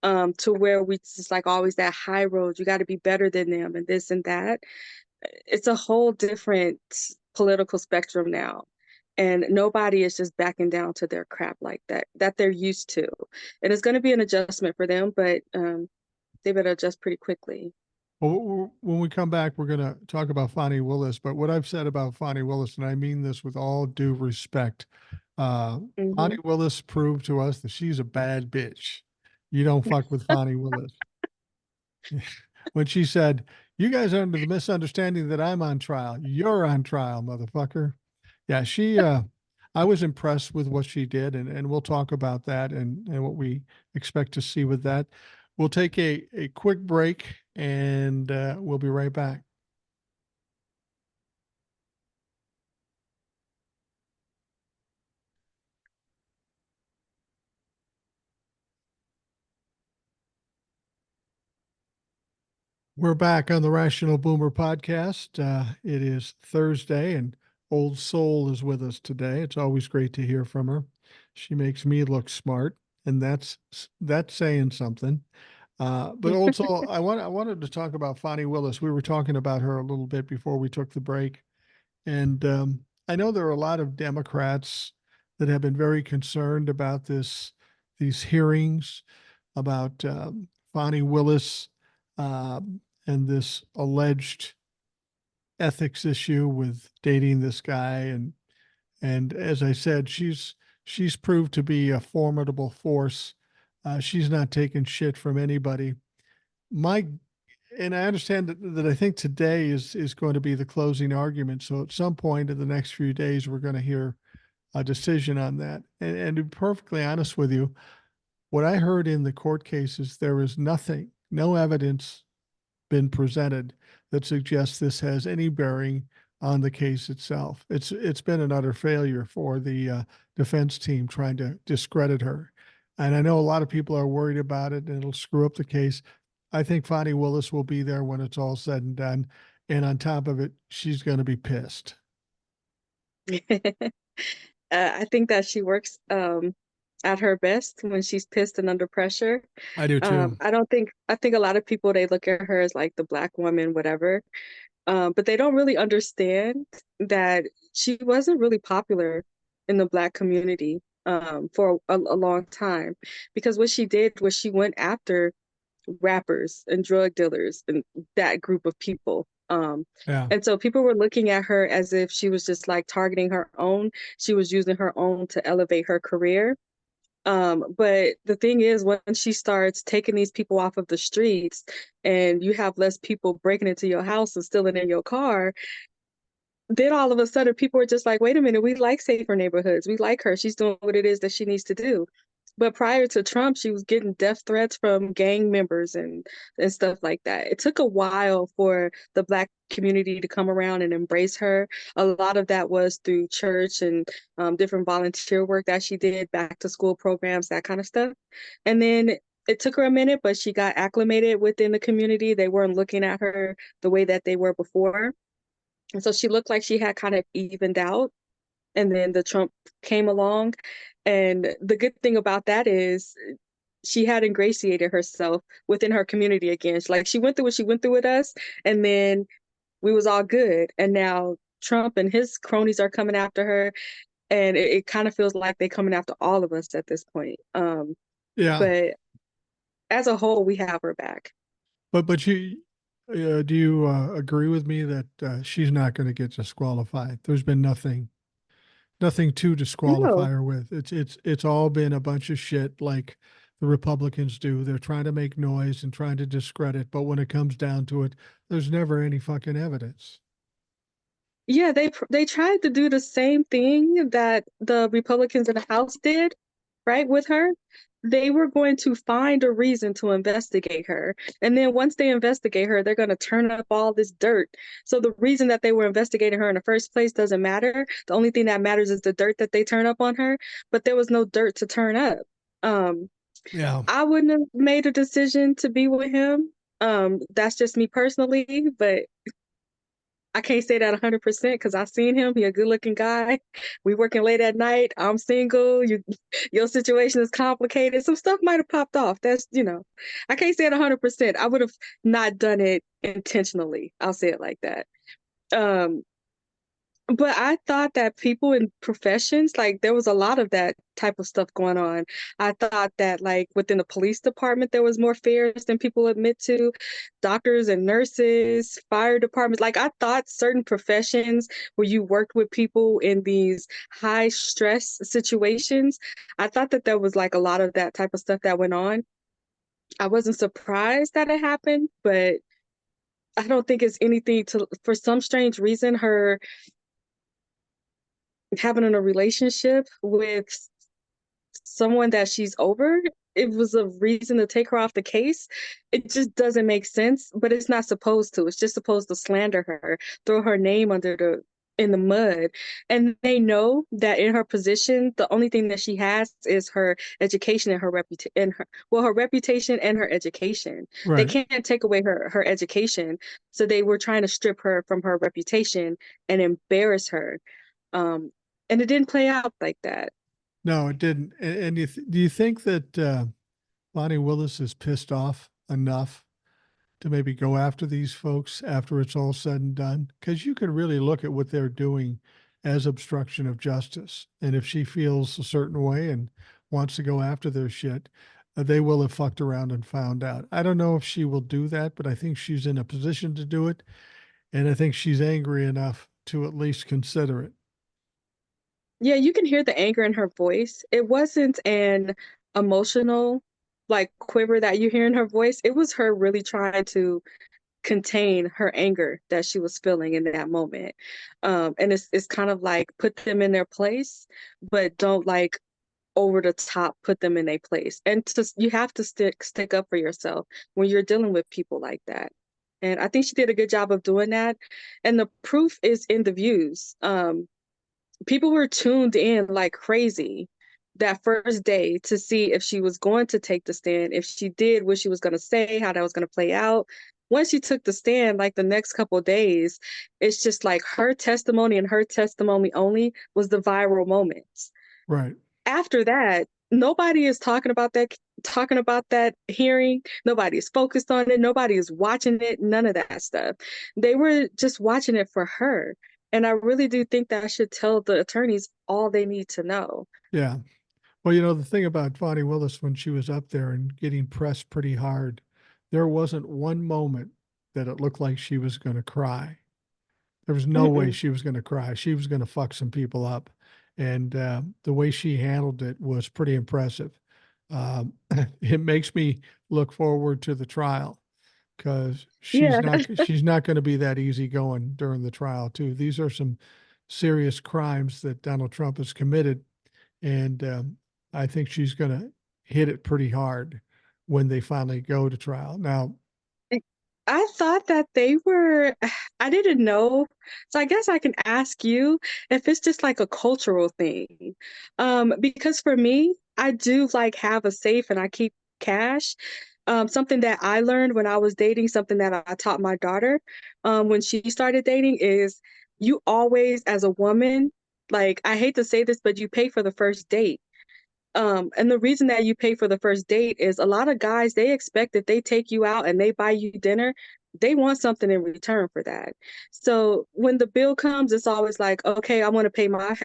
to where we just like always that high road, you got to be better than them and this and that. It's a whole different political spectrum now. And nobody is just backing down to their crap like that they're used to. And it's going to be an adjustment for them, but they better adjust pretty quickly. Well, when we come back, we're going to talk about Fonnie Willis. But what I've said about Fonnie Willis, and I mean this with all due respect, uh, Hmm. Fonnie Willis proved to us that she's a bad bitch. You don't fuck with Fonnie Willis. When she said, "You guys are under the misunderstanding that I'm on trial. You're on trial, motherfucker." Yeah, I was impressed with what she did, and we'll talk about that and what we expect to see with that. We'll take a quick break, and we'll be right back. We're back on the Rational Boomer podcast. It is Thursday, and old soul is with us today. It's always great to hear from her. She makes me look smart, and that's saying something. But also, I wanted to talk about Fonnie Willis. We were talking about her a little bit before we took the break, and I know there are a lot of Democrats that have been very concerned about these hearings about Fonnie Willis and this alleged ethics issue with dating this guy. And as I said, she's proved to be a formidable force. She's not taking shit from anybody. My and I understand that I think today is going to be the closing argument. So at some point in the next few days, we're going to hear a decision on that. And to be perfectly honest with you, what I heard in the court cases, there is nothing, no evidence been presented that suggests this has any bearing on the case itself. It's been an utter failure for the defense team trying to discredit her, and I know a lot of people are worried about it, and it'll screw up the case. I think Fonnie Willis will be there when it's all said and done, and on top of it, she's going to be pissed. I think that she works at her best when she's pissed and under pressure. I do too. I think a lot of people they look at her as like the black woman, whatever. But they don't really understand that she wasn't really popular in the Black community for a long time because what she did was she went after rappers and drug dealers and that group of people. Yeah, And so people were looking at her as if she was just like targeting her own. She was using her own to elevate her career. But the thing is, when she starts taking these people off of the streets and you have less people breaking into your house and stealing in your car, then all of a sudden people are just like, wait a minute, we like safer neighborhoods. We like her. She's doing what it is that she needs to do. But prior to Trump, she was getting death threats from gang members and stuff like that. It took a while for the Black community to come around and embrace her. A lot of that was through church and different volunteer work that she did, back to school programs, that kind of stuff. And then it took her a minute, but she got acclimated within the community. They weren't looking at her the way that they were before. And so she looked like she had kind of evened out. And then the Trump came along. And the good thing about that is she had ingratiated herself within her community again. Like she went through what she went through with us, and then we was all good. And now Trump and his cronies are coming after her, and it kind of feels like they're coming after all of us at this point. yeah. But as a whole, we have her back. But you do you agree with me that she's not going to get disqualified? There's been nothing to disqualify No, her with. It's all been a bunch of shit like the Republicans do. They're trying to make noise and trying to discredit, but when it comes down to it, there's never any fucking evidence. yeah, they tried to do the same thing that the Republicans in the House did, right, with her. They were going to find a reason to investigate her. And then once they investigate her, they're going to turn up all this dirt. So the reason that they were investigating her in the first place doesn't matter. The only thing that matters is the dirt that they turn up on her, but there was no dirt to turn up. Um, Yeah. I wouldn't have made a decision to be with him. That's just me personally, but I can't say that 100% because I've seen him. He a good looking guy. We working late at night. I'm single. Your situation is complicated. Some stuff might have popped off. I can't say it 100%. I would have not done it intentionally. I'll say it like that. Um, but I thought that people in professions, like there was a lot of that type of stuff going on. I thought that like within the police department, there was more affairs than people admit to. Doctors and nurses, fire departments. Like I thought certain professions where you worked with people in these high stress situations, I thought that there was like a lot of that type of stuff that went on. I wasn't surprised that it happened, but I don't think it's anything to, for some strange reason, her having a relationship with someone that she's over, it was a reason to take her off the case. It just doesn't make sense, but it's not supposed to. It's just supposed to slander her, throw her name under in the mud. And they know that in her position, the only thing that she has is her education and her reputation and her reputation and her education. They Right. can't take away her education. So they were trying to strip her from her reputation and embarrass her. Um, and it didn't play out like that. No, it didn't. And do you think that Bonnie Willis is pissed off enough to maybe go after these folks after it's all said and done? Because you can really look at what they're doing as obstruction of justice. And if she feels a certain way and wants to go after their shit, they will have fucked around and found out. I don't know if she will do that, but I think she's in a position to do it. And I think she's angry enough to at least consider it. Yeah, you can hear the anger in her voice. It wasn't an emotional like quiver that you hear in her voice. It was her really trying to contain her anger that she was feeling in that moment. And it's kind of like put them in their place, but don't like over the top put them in a place. And you have to stick up for yourself when you're dealing with people like that. And I think she did a good job of doing that. And the proof is in the views. People were tuned in like crazy that first day to see if she was going to take the stand, if she did, what she was going to say, how that was going to play out. Once she took the stand, like the next couple of days, it's just like her testimony and her testimony only was the viral moments. Right. After that, nobody is talking about that hearing. Nobody is focused on it. Nobody is watching it. None of that stuff. They were just watching it for her. And I really do think that I should tell the attorneys all they need to know. Yeah. Well, the thing about Bonnie Willis when she was up there and getting pressed pretty hard, there wasn't one moment that it looked like she was going to cry. There was no way Mm-mm. she was going to cry. She was going to fuck some people up. And the way she handled it was pretty impressive. It makes me look forward to the trial because Yeah. she's not going to be that easygoing during the trial too. These are some serious crimes that Donald Trump has committed, and I think she's going to hit it pretty hard when they finally go to trial. Now, I thought that they were, I didn't know. So I guess I can ask you if it's just like a cultural thing. Because for me, I do like have a safe and I keep cash. Something that I learned when I was dating, something that I taught my daughter when she started dating is you always, as a woman, like I hate to say this, but you pay for the first date. And the reason that you pay for the first date is a lot of guys, they expect that they take you out and they buy you dinner. They want something in return for that. So when the bill comes, it's always like, okay, I want to pay my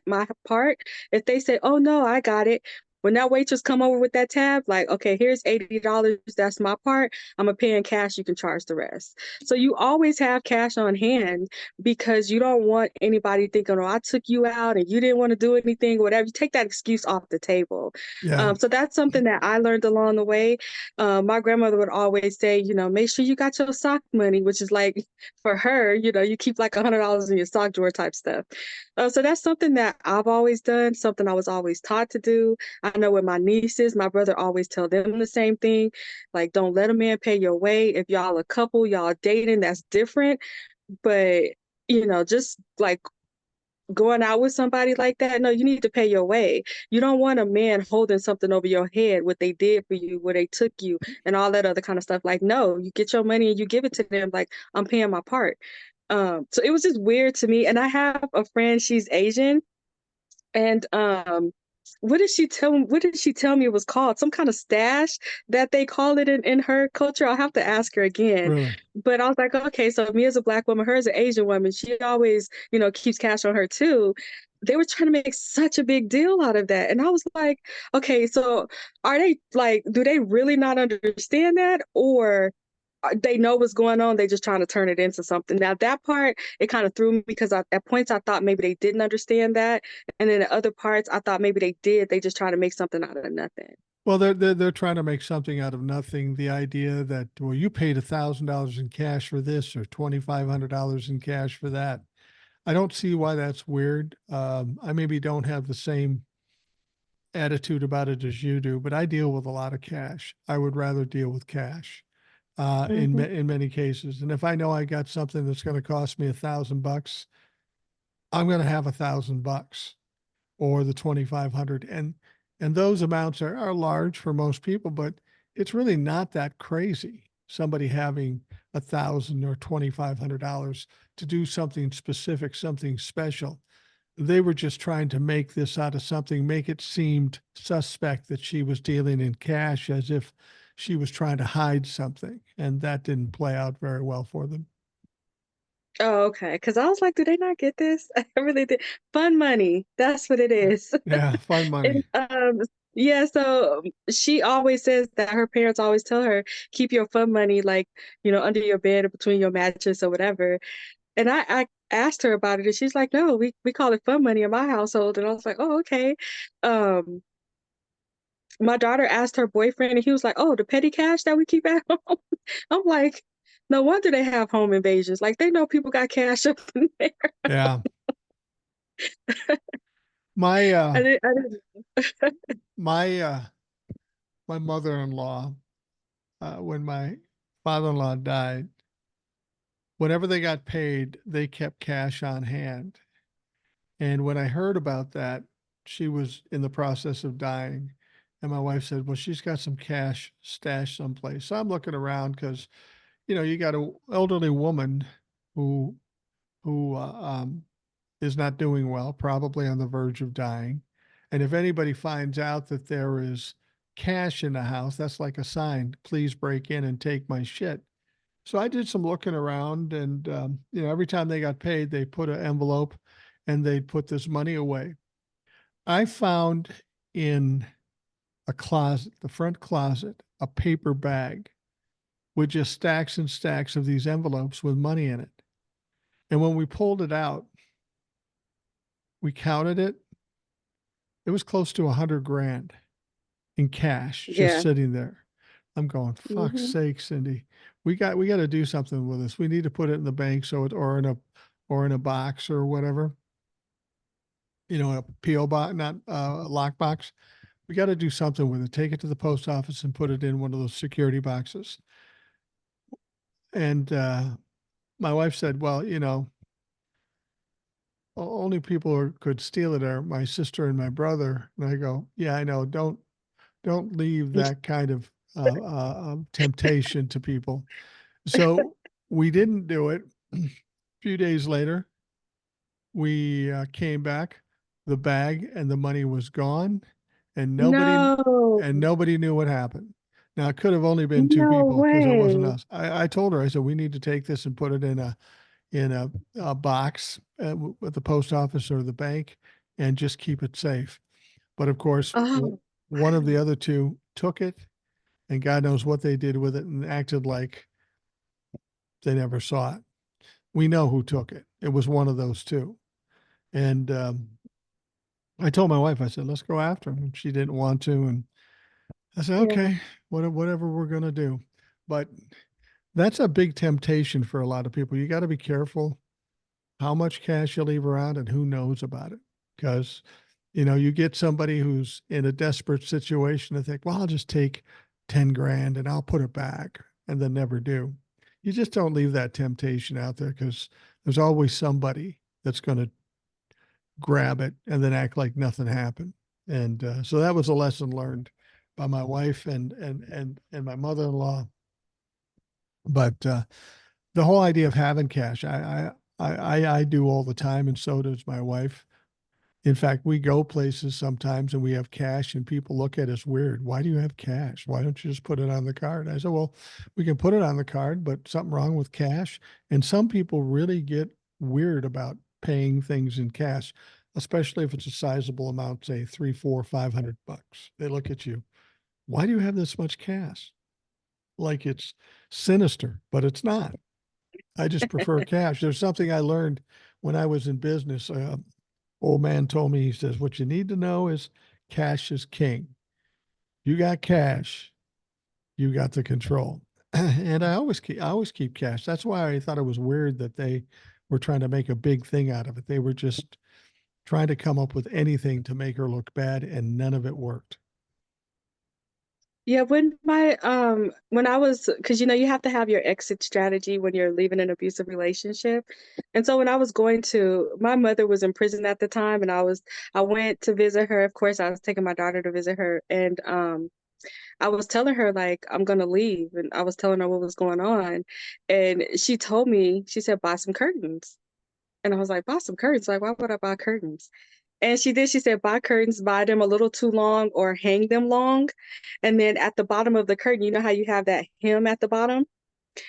part. If they say, oh no, I got it. When that waitress come over with that tab, like, okay, here's $80. That's my part. I'm gonna pay in cash. You can charge the rest. So you always have cash on hand because you don't want anybody thinking, oh, I took you out and you didn't want to do anything, or whatever. You take that excuse off the table. yeah, So that's something that I learned along the way. My grandmother would always say, make sure you got your sock money, which is like for her, you keep like $100 in your sock drawer type stuff. So that's something that I've always done, something I was always taught to do. I know with my nieces, my brother always tell them the same thing. Like, don't let a man pay your way. If y'all a couple, y'all dating, that's different. But, just like going out with somebody like that, no, you need to pay your way. You don't want a man holding something over your head, what they did for you, where they took you, and all that other kind of stuff. Like, no, you get your money and you give it to them. Like, I'm paying my part. So it was just weird to me. And I have a friend, she's Asian, and what did she tell me it was called? Some kind of stash that they call it in her culture. I'll have to ask her again. really. But I was like, okay, so me as a black woman, her as an Asian woman, she always, keeps cash on her too. They were trying to make such a big deal out of that. And I was like, okay, so are they like, do they really not understand that? Or they know what's going on. They just trying to turn it into something. Now that part, it kind of threw me because at points I thought maybe they didn't understand that, and then at other parts I thought maybe they did. They just trying to make something out of nothing. Well, they're trying to make something out of nothing. The idea that, well, you paid $1,000 in cash for this or $2,500 in cash for that. I don't see why that's weird. I maybe don't have the same attitude about it as you do, but I deal with a lot of cash. I would rather deal with cash Hmm. in many cases. And if I know I got something that's going to cost me $1,000, I'm going to have $1,000 or the 2,500. And those amounts are large for most people, but it's really not that crazy. Somebody having 1,000 or $2,500 to do something specific, something special. They were just trying to make this out of something, make it seemed suspect that she was dealing in cash as if she was trying to hide something. And that didn't play out very well for them. Oh, okay. Because I was like, "Do they not get this?" I really did. Fun money, that's what it is. Yeah, fun money. And, yeah, so, she always says that her parents always tell her, "Keep your fun money, like, under your bed or between your mattress or whatever." And I asked her about it, and she's like, "No, we call it fun money in my household." And I was like, "Oh, okay." Um, my daughter asked her boyfriend, and he was like, "Oh, the petty cash that we keep at home?" I'm like, "No wonder they have home invasions, like, they know people got cash up in there." Yeah. My I didn't my my mother-in-law, when my father-in-law died, whenever they got paid, they kept cash on hand. And when I heard about that, she was in the process of dying. And my wife said, well, she's got some cash stashed someplace. So I'm looking around because, you got an elderly woman who who is not doing well, probably on the verge of dying. And if anybody finds out that there is cash in the house, that's like a sign, please break in and take my shit. So I did some looking around, and every time they got paid, they put an envelope and they'd put this money away. I found in a closet, the front closet, a paper bag with just stacks and stacks of these envelopes with money in it. And when we pulled it out, we counted it. It was close to 100 grand in cash just Yeah, sitting there. I'm going, fuck's mhm. sake, Cindy. We got to do something with this. We need to put it in the bank or in a box or whatever. A PO box, not a lock box. We got to do something with it. Take it to the post office and put it in one of those security boxes. And my wife said, well, only people who could steal it are my sister and my brother. And I go, yeah, I know. Don't leave that kind of temptation to people. So we didn't do it. A few days later, we came back. The bag and the money was gone, and No, nobody knew what happened. Now it could have only been two no people because it wasn't way. us. I told her, I said we need to take this and put it in a box at the post office or the bank, and just keep it safe. But of course, Oh, one of the other two took it, and God knows what they did with it, and acted like they never saw it. We know who took it. It was one of those two. And I told my wife, I said, let's go after him. And she didn't want to. And I said, yeah. okay, whatever we're going to do. But that's a big temptation for a lot of people. You got to be careful how much cash you leave around and who knows about it. Because, you get somebody who's in a desperate situation and think, well, I'll just take 10 grand and I'll put it back, and then never do. You just don't leave that temptation out there, because there's always somebody that's going to grab it and then act like nothing happened. And so that was a lesson learned by my wife and my mother-in-law. But the whole idea of having cash, I do all the time, and so does my wife. In fact, we go places sometimes and we have cash, and people look at us weird. Why do you have cash? Why don't you just put it on the card? I said, well, we can put it on the card, but something wrong with cash. And some people really get weird about paying things in cash, especially if it's a sizable amount, say 3, 4, $500. They look at you. Why do you have this much cash? Like it's sinister, but it's not. I just prefer cash. There's something I learned when I was in business. Old man told me, he says, what you need to know is cash is king. You got cash, you got the control. And I always keep cash. That's why I thought it was weird that they were trying to make a big thing out of it. They were just trying to come up with anything to make her look bad, and none of it worked. Yeah, when I was, because you have to have your exit strategy when you're leaving an abusive relationship. And so when I was going to, my mother was in prison at the time, and I went to visit her. Of course, I was taking my daughter to visit her, and I was telling her like I'm gonna leave, and I was telling her what was going on, and she told me, she said, buy some curtains. And I was like, buy some curtains? Like, why would I buy curtains? And she did. She said, buy curtains, buy them a little too long or hang them long. And then at the bottom of the curtain, you know how you have that hem at the bottom?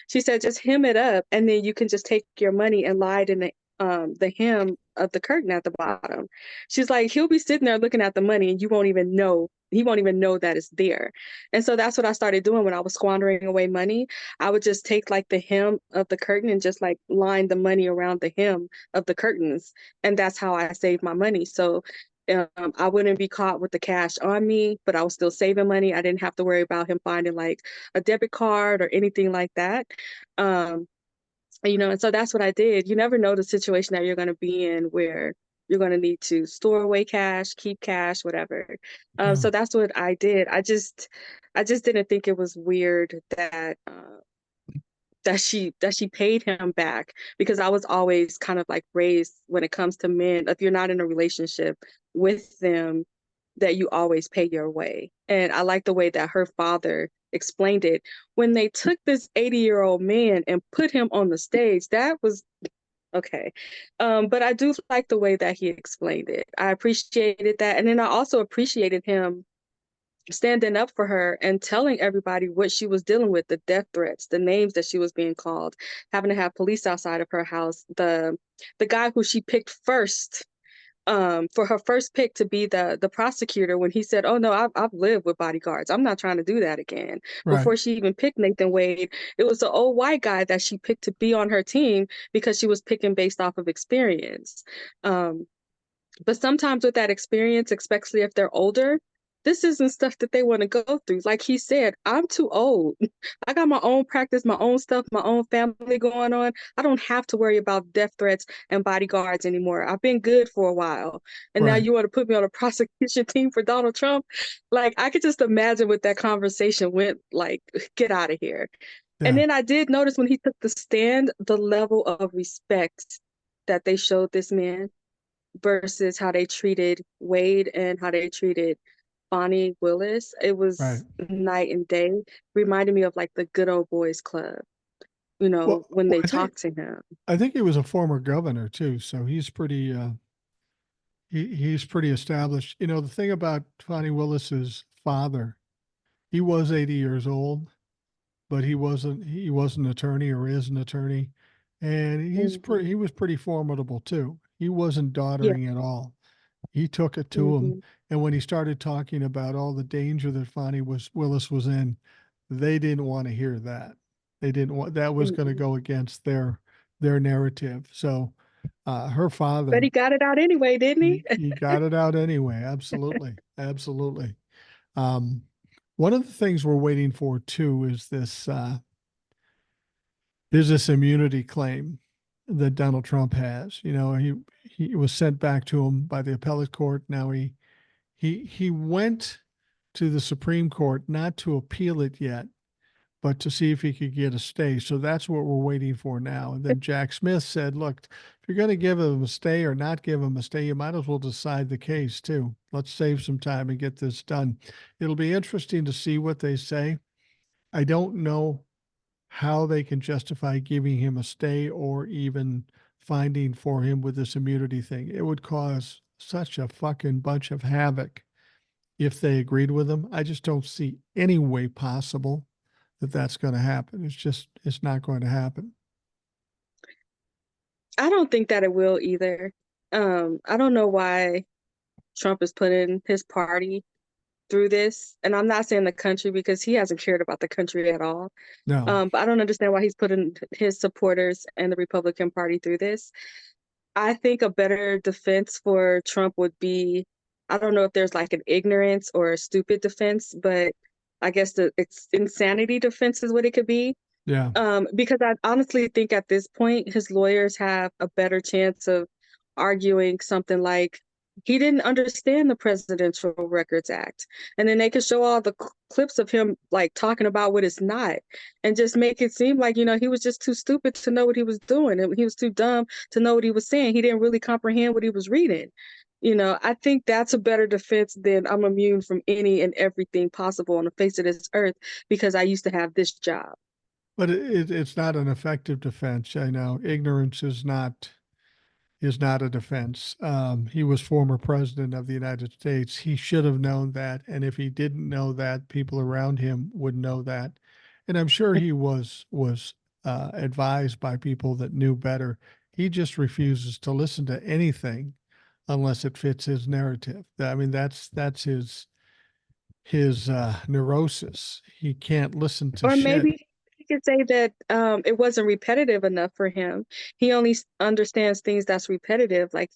She said, just hem it up, and then you can just take your money and lie it in the hem of the curtain at the bottom. She's like, he'll be sitting there looking at the money, and you won't even know. He won't even know that it's there. And so that's what I started doing when I was squandering away money. I would just take like the hem of the curtain and just like line the money around the hem of the curtains, and that's how I saved my money. So I wouldn't be caught with the cash on me, but I was still saving money. I didn't have to worry about him finding like a debit card or anything like that. Um, and so that's what I did. You never know the situation that you're going to be in where you're going to need to store away cash, keep cash, whatever. Yeah. So that's what I did. I just didn't think it was weird that she paid him back, because I was always kind of like raised when it comes to men, if you're not in a relationship with them, that you always pay your way. And I like the way that her father explained it. When they took this 80-year-old man and put him on the stage, that was okay. But I do like the way that he explained it. I appreciated that. And then I also appreciated him standing up for her and telling everybody what she was dealing with, the death threats, the names that she was being called, having to have police outside of her house, the guy who she picked first, for her first pick to be the prosecutor, when he said, oh no, I've lived with bodyguards, I'm not trying to do that again. Right. Before she even picked Nathan Wade, it was the old white guy that she picked to be on her team because she was picking based off of experience. um but sometimes with that experience, especially if they're older, this isn't stuff that they want to go through. Like he said, I'm too old. I got my own practice, my own stuff, my own family going on. I don't have to worry about death threats and bodyguards anymore. I've been good for a while. And now Right. you want to put me on a prosecution team for Donald Trump? Like, I could just imagine what that conversation went like, get out of here. And Yeah. then I did notice when he took the stand, the level of respect that they showed this man versus how they treated Wade and how they treated Bonnie Willis. It Right. was night and day. Reminded me of like the good old boys club, Well, when well, they talked to him. I think he was a former governor too, so he's pretty established. You know, the thing about Fonnie Willis's father, he was 80 years old, but he was an attorney or is an attorney, and Hmm. he was pretty formidable too. He wasn't Yeah. doddering at all. He took it to him, Hmm. and when he started talking about all the danger that Willis was in, they didn't want to hear that. They didn't want that was going to Hmm. go against their narrative. So her But father, he got it out anyway, didn't he? he got it out anyway. Absolutely, absolutely. Um, one of the things we're waiting for too is this. There's this immunity claim that Donald Trump has. You know, he was sent back to him by the appellate court. Now he went to the Supreme Court not to appeal it yet, but to see if he could get a stay. So that's what we're waiting for now. And then Jack Smith said, look, if you're going to give him a stay or not give him a stay, you might as well decide the case too. Let's save some time and get this done. It'll be interesting to see what they say. I don't know how they can justify giving him a stay or even finding for him with this immunity thing. It would cause such a fucking bunch of havoc if they agreed with him. I just don't see any way possible that that's going to happen. It's not going to happen. I don't think that it will either. I don't know why Trump is putting his party through this. And I'm not saying the country, because he hasn't cared about the country at all. No. But I don't understand why he's putting his supporters and the Republican Party through this. I think a better defense for Trump would be, I don't know if there's like an ignorance or a stupid defense, but I guess it's insanity defense is what it could be. Yeah. Because I honestly think at this point, his lawyers have a better chance of arguing something like he didn't understand the Presidential Records Act. And then they could show all the clips of him like talking about what it's not and just make it seem like, he was just too stupid to know what he was doing. And he was too dumb to know what he was saying. He didn't really comprehend what he was reading. I think that's a better defense than I'm immune from any and everything possible on the face of this earth because I used to have this job. But it's not an effective defense. I know ignorance is not a defense. He was former president of the United States. He should have known that, and if he didn't know that, people around him would know that. And I'm sure he was advised by people that knew better. He just refuses to listen to anything unless it fits his narrative. I mean, that's his neurosis. He can't listen to Or shit. maybe you could say that it wasn't repetitive enough for him. He only understands things that's repetitive. Like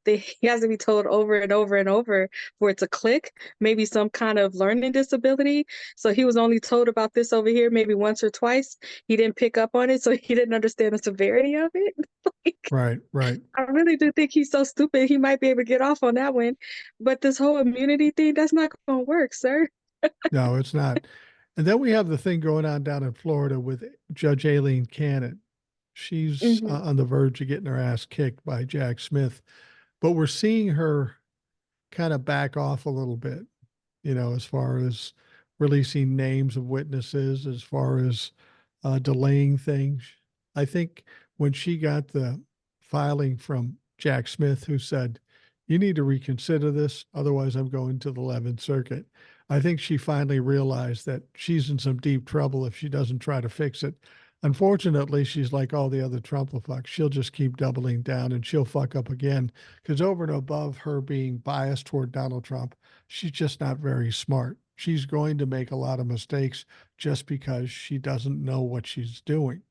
he has to be told over and over and over for it to click. Maybe some kind of learning disability. So he was only told about this over here maybe once or twice. He didn't pick up on it, so he didn't understand the severity of it. Like, Right, right. I really do think he's so stupid. He might be able to get off on that one, but this whole immunity thing, that's not going to work, sir. No, it's not. And then we have the thing going on down in Florida with Judge Aileen Cannon. She's Hmm. on the verge of getting her ass kicked by Jack Smith, but we're seeing her kind of back off a little bit, as far as releasing names of witnesses, as far as delaying things. I think when she got the filing from Jack Smith, who said, "You need to reconsider this, otherwise, I'm going to the 11th Circuit." I think she finally realized that she's in some deep trouble if she doesn't try to fix it. Unfortunately, she's like all the other Trumplefucks. She'll just keep doubling down and she'll fuck up again because over and above her being biased toward Donald Trump, she's just not very smart. She's going to make a lot of mistakes just because she doesn't know what she's doing.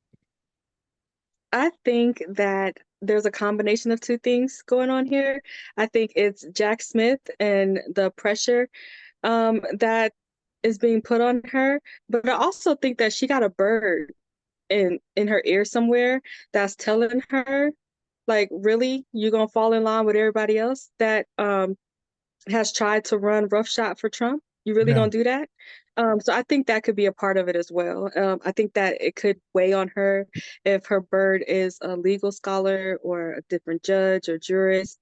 I think that there's a combination of two things going on here. I think it's Jack Smith and the pressure that is being put on her, but I also think that she got a bird in her ear somewhere that's telling her, like, really, you're gonna fall in line with everybody else that has tried to run roughshod for Trump? You really Yeah. gonna do that? So I think that could be a part of it as well. I think that it could weigh on her if her bird is a legal scholar or a different judge or jurist.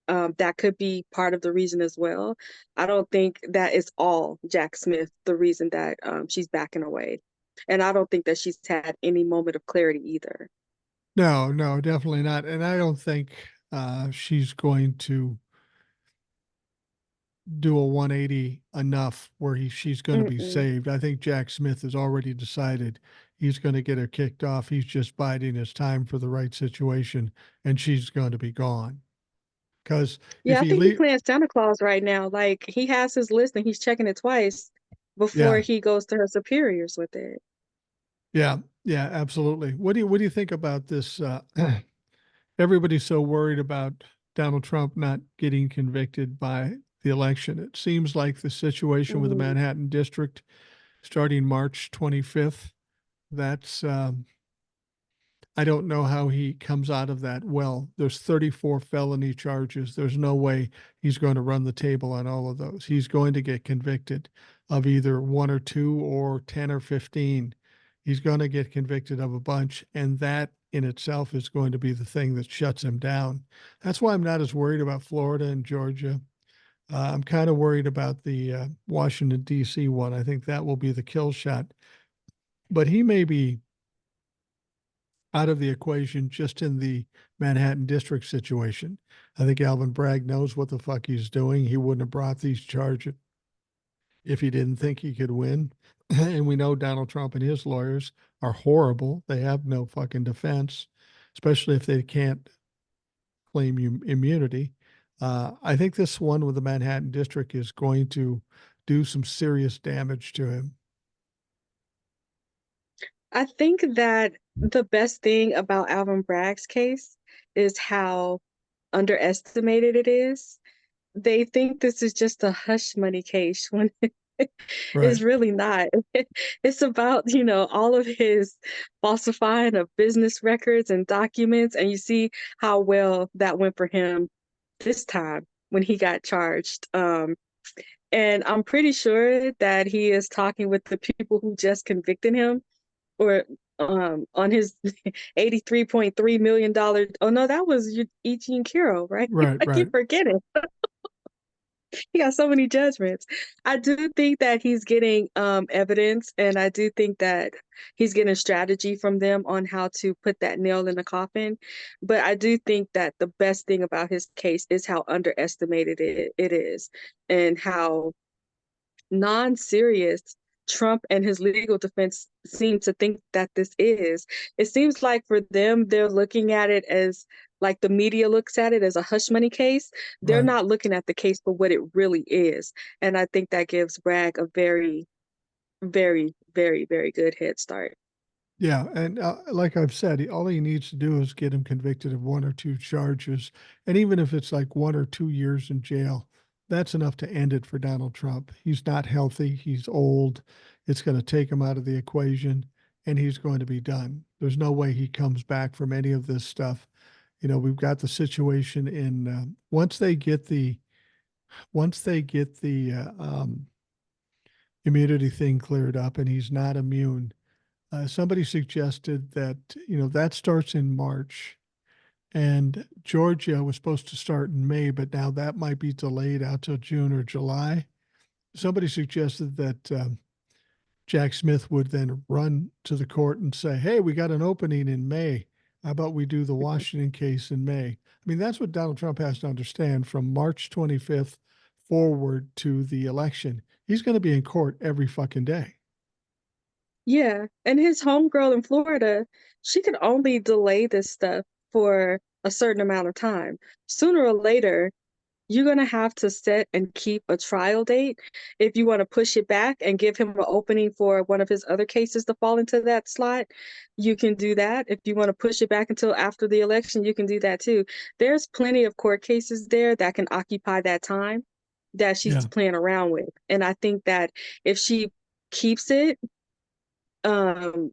That could be part of the reason as well. I don't think that is all Jack Smith, the reason that she's backing away. And I don't think that she's had any moment of clarity either. No, no, definitely not. And I don't think she's going to do a 180 enough where she's going to be Mm-mm. saved. I think Jack Smith has already decided he's going to get her kicked off. He's just biding his time for the right situation, and she's going to be gone. Because if Yeah, I he think he's leave, playing Santa Claus right now. Like he has his list and he's checking it twice before yeah, he goes to her superiors with it. yeah, yeah, absolutely. What do you think about this? Everybody's so worried about Donald Trump not getting convicted by the election. It seems like the situation with the Mhm. Manhattan district starting March 25th. That's I don't know how he comes out of that well. There's 34 felony charges. There's no way he's going to run the table on all of those. He's going to get convicted of either one or two or 10 or 15. He's going to get convicted of a bunch. And that in itself is going to be the thing that shuts him down. That's why I'm not as worried about Florida and Georgia. I'm kind of worried about the Washington, D.C. one. I think that will be the kill shot. But he may be out of the equation just in the Manhattan district situation. I think Alvin Bragg knows what the fuck he's doing. He wouldn't have brought these charges if he didn't think he could win. And we know Donald Trump and his lawyers are horrible. They have no fucking defense, especially if they can't claim immunity. I think this one with the Manhattan district is going to do some serious damage to him. I think that the best thing about Alvin Bragg's case is how underestimated it is. They think this is just a hush money case when it's Right. really not. It's about, all of his falsifying of business records and documents, and you see how well that went for him this time when he got charged. And I'm pretty sure that he is talking with the people who just convicted him or on his $83.3 million. Oh no, that was Eugene Kiro, right? Right, I right. keep forgetting. He got so many judgments. I do think that he's getting evidence, and I do think that he's getting strategy from them on how to put that nail in the coffin. But I do think that the best thing about his case is how underestimated it is, and how non-serious Trump and his legal defense seem to think that this is. It seems like for them, they're looking at it as like the media looks at it as a hush money case. They're Right. not looking at the case for what it really is. And I think that gives Bragg a very, very, very, very good head start. Yeah, and like I've said, all he needs to do is get him convicted of one or two charges, and even if it's like 1 or 2 years in jail, that's enough to end it for Donald Trump. He's not healthy. He's old. It's going to take him out of the equation, and he's going to be done. There's no way he comes back from any of this stuff. We've got the situation in once they get the immunity thing cleared up, and he's not immune. Somebody suggested that, that starts in March, and Georgia was supposed to start in May, but now that might be delayed out till June or July. Somebody suggested that Jack Smith would then run to the court and say, hey, we got an opening in May. How about we do the Washington case in May? I mean, that's what Donald Trump has to understand from March 25th forward to the election. He's going to be in court every fucking day. Yeah. And his homegirl in Florida, she could only delay this stuff for a certain amount of time. Sooner or later, you're going to have to set and keep a trial date. If you want to push it back and give him an opening for one of his other cases to fall into that slot, you can do that. If you want to push it back until after the election, you can do that too. There's plenty of court cases there that can occupy that time that she's Yeah. playing around with. And I think that if she keeps it, um,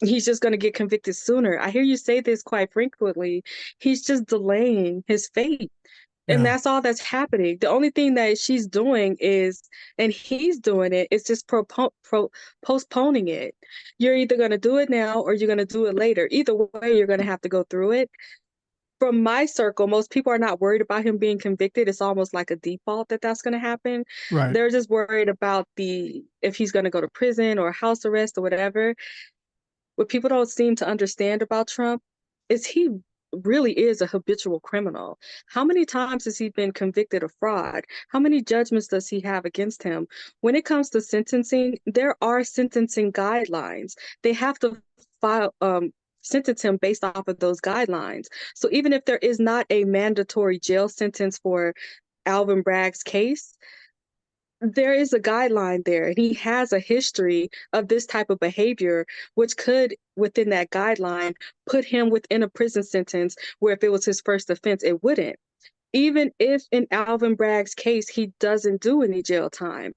he's just going to get convicted sooner. I hear you say this quite frequently. He's just delaying his fate. And Yeah. that's all that's happening. The only thing that she's doing is, and he's doing it, is just postponing it. You're either going to do it now or you're going to do it later. Either way, you're going to have to go through it. From my circle, most people are not worried about him being convicted. It's almost like a default that that's going to happen. Right. They're just worried about if he's going to go to prison or house arrest or whatever. What people don't seem to understand about Trump is he really is a habitual criminal. How many times has he been convicted of fraud? How many judgments does he have against him? When it comes to sentencing, there are sentencing guidelines. They have to file sentence him based off of those guidelines. So even if there is not a mandatory jail sentence for Alvin Bragg's case, there is a guideline there, and he has a history of this type of behavior, which could, within that guideline, put him within a prison sentence where if it was his first offense, it wouldn't. Even if in Alvin Bragg's case, he doesn't do any jail time,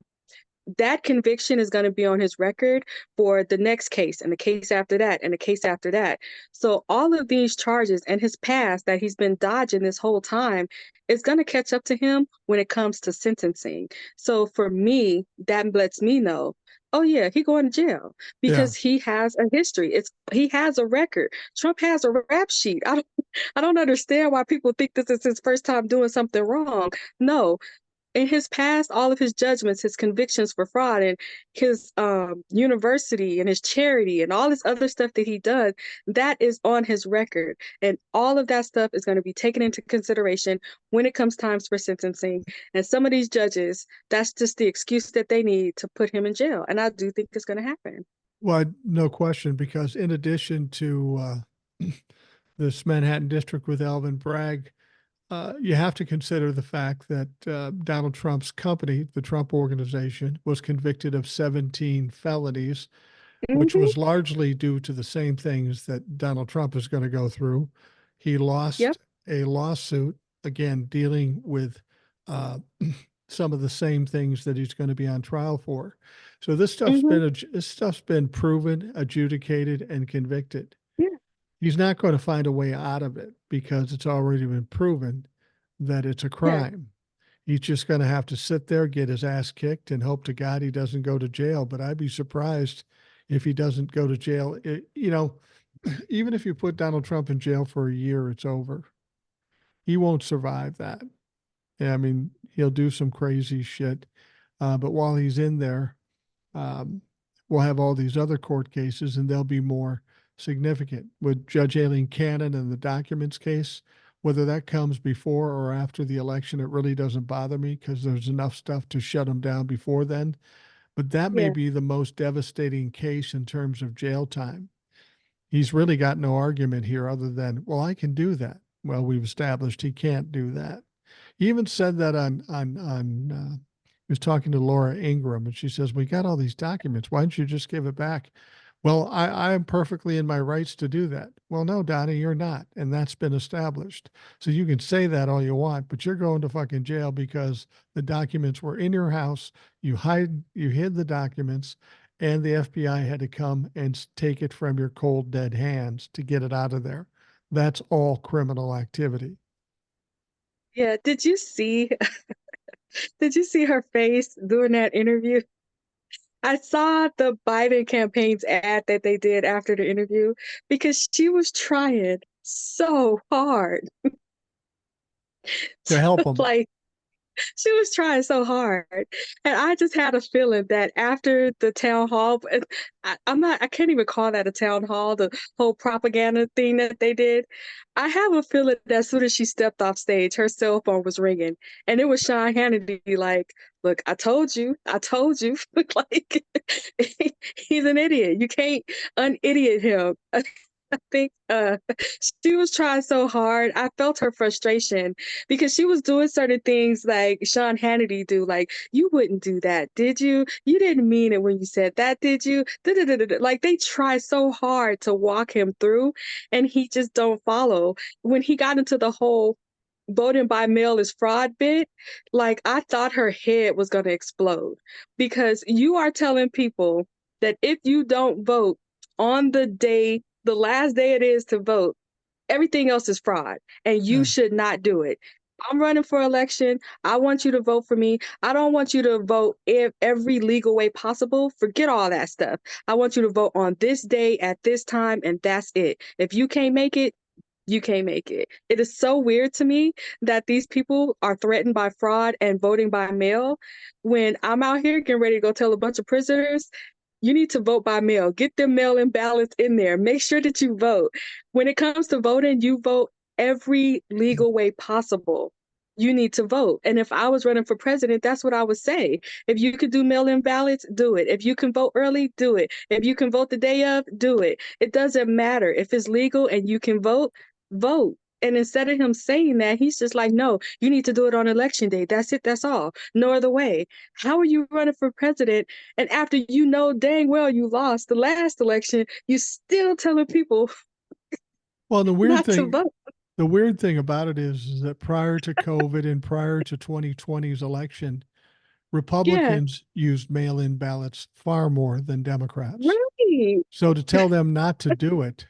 that conviction is going to be on his record for the next case and the case after that and the case after that. So all of these charges and his past that he's been dodging this whole time is going to catch up to him when it comes to sentencing. So for me, that lets me know, oh yeah, he going to jail Yeah. because he has a history. He has a record. Trump has a rap sheet. I don't understand why people think this is his first time doing something wrong. No, in his past, all of his judgments, his convictions for fraud, and his university and his charity and all this other stuff that he does, that is on his record. And all of that stuff is going to be taken into consideration when it comes times for sentencing. And some of these judges, that's just the excuse that they need to put him in jail. And I do think it's going to happen. Well, no question, because in addition to this Manhattan district with Alvin Bragg, you have to consider the fact that Donald Trump's company, the Trump Organization, was convicted of 17 felonies, which Hmm. was largely due to the same things that Donald Trump is going to go through. He Yep. lost a lawsuit, again, dealing with uh, some of the same things that he's going to be on trial for. So Hmm. this stuff's been proven, adjudicated, and convicted. Yeah. He's not going to find a way out of it because it's already been proven. that it's a Yeah. crime. He's just going to have to sit there, get his ass kicked, and hope to God he doesn't go to jail. But I'd be surprised if he doesn't go to jail. Even if you put Donald Trump in jail for a year, it's over. He won't survive that. Yeah, I mean, he'll do some crazy shit. But while he's in there, um, we'll have all these other court cases, and they'll be more significant. With Judge Aileen Cannon and the documents case, whether that comes before or after the election, it really doesn't bother me because there's enough stuff to shut him down before then. But that may Yeah. be the most devastating case in terms of jail time. He's really got no argument here other than, well, I can do that. Well, we've established he can't do that. He even said that he was talking to Laura Ingraham, and she says, "We got all these documents. Why don't you just give it back?" Well, I am perfectly in my rights to do that. Well, no, Donnie, you're not, and that's been established. So you can say that all you want, but you're going to fucking jail because the documents were in your house. You hid the documents, and the FBI had to come and take it from your cold, dead hands to get it out of there. That's all criminal activity. Yeah. Did you see her face during that interview? I saw the Biden campaign's ad that they did after the interview because she was trying so hard To help to them. like she was trying so hard. And I just had a feeling that after the town hall, and I can't even call that a town hall, the whole propaganda thing that they did. I have a feeling that as soon as she stepped off stage, her cell phone was ringing. And it was Sean Hannity like, look, I told you. Like, he's an idiot. You can't unidiot him. I think she was trying so hard. I felt her frustration because she was doing certain things like Sean Hannity do. Like, you wouldn't do that, did you? You didn't mean it when you said that, did you? Da-da-da-da-da. Like they try so hard to walk him through, and he just don't follow. When he got into the whole voting by mail is fraud bit, like I thought her head was going to explode because you are telling people that if you don't vote on the last day it is to vote, everything else is fraud and you Yeah. should not do it. I'm running for election. I want you to vote for me. I don't want you to vote every legal way possible. Forget all that stuff. I want you to vote on this day at this time, and that's it. If you can't make it, you can't make it. It is so weird to me that these people are threatened by fraud and voting by mail when I'm out here getting ready to go tell a bunch of prisoners, you need to vote by mail. Get them mail-in ballots in there. Make sure that you vote. When it comes to voting, you vote every legal way possible. You need to vote. And if I was running for president, that's what I would say. If you could do mail-in ballots, do it. If you can vote early, do it. If you can vote the day of, do it. It doesn't matter. If it's legal and you can vote, vote. And instead of him saying that, he's just like, no, you need to do it on election day. That's it. That's all. No other way. How are you running for president? And after you know dang well you lost the last election, you still telling people Well, not to vote. the weird thing about it is that prior to COVID and prior to 2020's election, Yeah, Republicans used mail-in ballots far more than Democrats. right. So to tell them not to do it,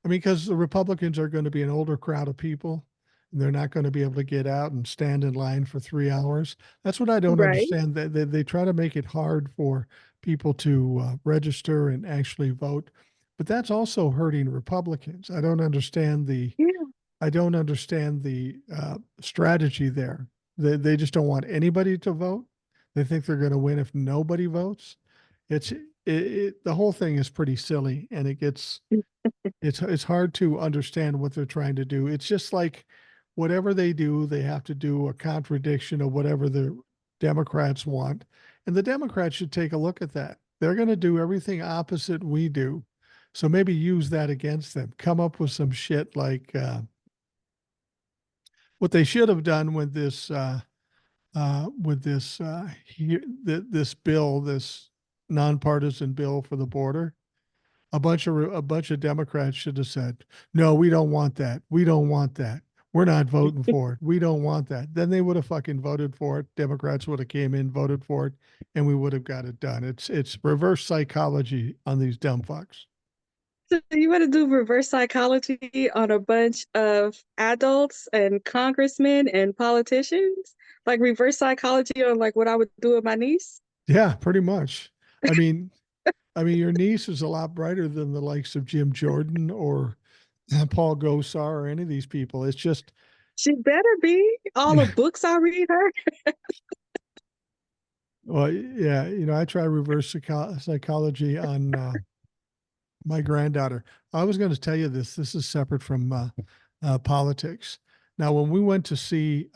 I mean, because the Republicans are going to be an older crowd of people, and they're not going to be able to get out and stand in line for 3 hours. That's what I don't Right. understand. They try to make it hard for people to register and actually vote, but that's also hurting Republicans. Yeah, I don't understand the strategy there. They just don't want anybody to vote. They think they're going to win if nobody votes. The whole thing is pretty silly, and it's hard to understand what they're trying to do. It's just like whatever they do, they have to do a contradiction of whatever the Democrats want, and the Democrats should take a look at that. They're going to do everything opposite we do, so maybe use that against them. Come up with some shit like. What they should have done this bill, this nonpartisan bill for the border, a bunch of Democrats should have said, "No, we don't want that. We don't want that. We're not voting for it. We don't want that." Then they would have fucking voted for it. Democrats would have came in, voted for it, and we would have got it done. It's reverse psychology on these dumb fucks. So you want to do reverse psychology on a bunch of adults and congressmen and politicians? Like reverse psychology on like what I would do with my niece? Yeah, pretty much. I mean, your niece is a lot brighter than the likes of Jim Jordan or Paul Gosar or any of these people. It's just, She better be. All the books I read her. well, yeah, I try reverse psychology on my granddaughter. I was going to tell you this. This is separate from politics. Now, when we went to see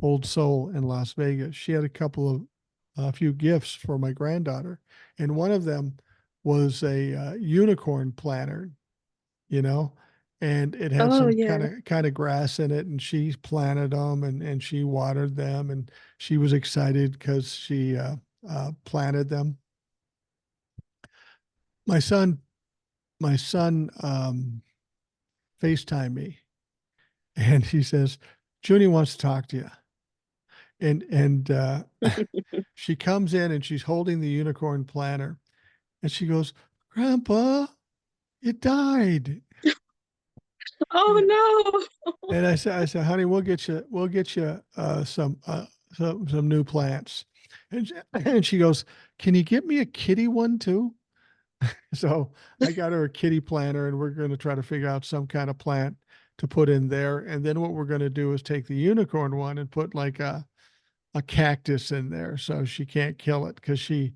Old Soul in Las Vegas, she had a few gifts for my granddaughter, and one of them was a unicorn planter, you know, and it had Oh some yeah. kind of grass in it, and she planted them and she watered them, and she was excited because she planted them. My son, my son, FaceTime me, and he says, "Junie wants to talk to you," and she comes in and she's holding the unicorn planter, and she goes, "Grandpa, it died." Oh no. And I said, honey, we'll get you some new plants. And she goes, can you get me a kitty one too? So I got her a kitty planter, and we're going to try to figure out some kind of plant to put in there. And then what we're going to do is take the unicorn one and put like a cactus in there, so she can't kill it because she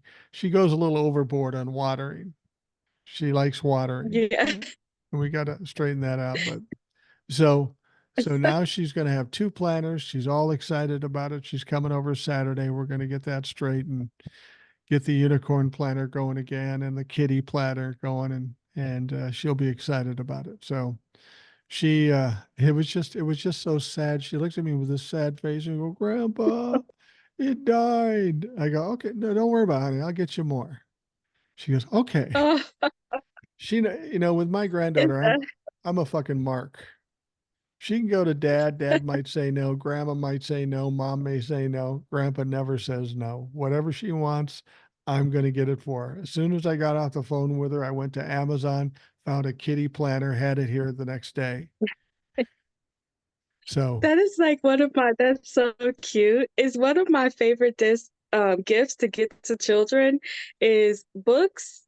goes a little overboard on watering. She likes watering. Yeah. And we got to straighten that out. But so so now she's going to have two planners. She's all excited about it. She's coming over Saturday. We're going to get that straight and get the unicorn planner going again and the kitty planner going, and she'll be excited about it. So she it was just so sad. She looks at me with this sad face and go, "Grandpa, it died." I go, "Okay, no, don't worry about it. I'll get you more." She goes, "Okay." Oh, With my is granddaughter, that I'm a fucking mark. She can go to dad. Dad might say no. Grandma might say no. Mom may say no. Grandpa never says no. Whatever she wants, I'm going to get it for her. As soon as I got off the phone with her, I went to Amazon, found a kitty planner, had it here the next day. So, that is like one of my that's so cute. Is one of my favorite gifts to get to children is books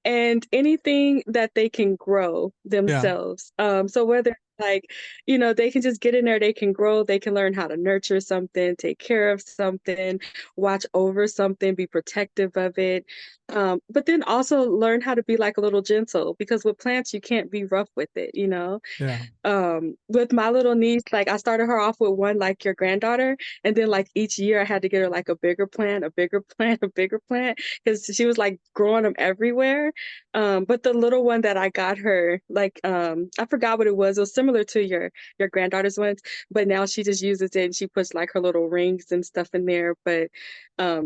and anything that they can grow yeah, themselves. So whether like, they can just get in there, they can grow, they can learn how to nurture something, take care of something, watch over something, be protective of it. But then also learn how to be like a little gentle because with plants you can't be rough with it. yeah, With my little niece, like I started her off with one like your granddaughter, and then like each year I had to get her like a bigger plant, a bigger plant, a bigger plant, because she was like growing them everywhere. But the little one that I got her, like I forgot what it was. It was similar to your granddaughter's ones, but now she just uses it and she puts like her little rings and stuff in there. But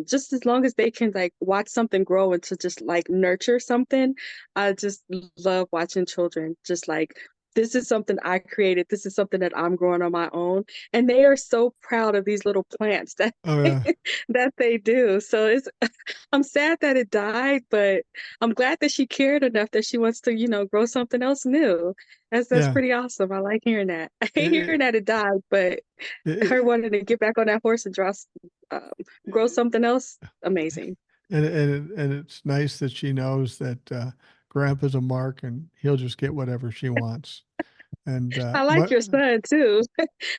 just as long as they can like watch something grow and to just like nurture something, I just love watching children just like this is something I created. This is something that I'm growing on my own. And they are so proud of these little plants that oh yeah, that they do. So it's I'm sad that it died, but I'm glad that she cared enough that she wants to, grow something else new. That's yeah. pretty awesome. I like hearing that. I hate hearing It, that it died, but it, her it, wanting to get back on that horse and um, grow something else, amazing. and it's nice that she knows that Grandpa's a mark, and he'll just get whatever she wants. And I like your son too.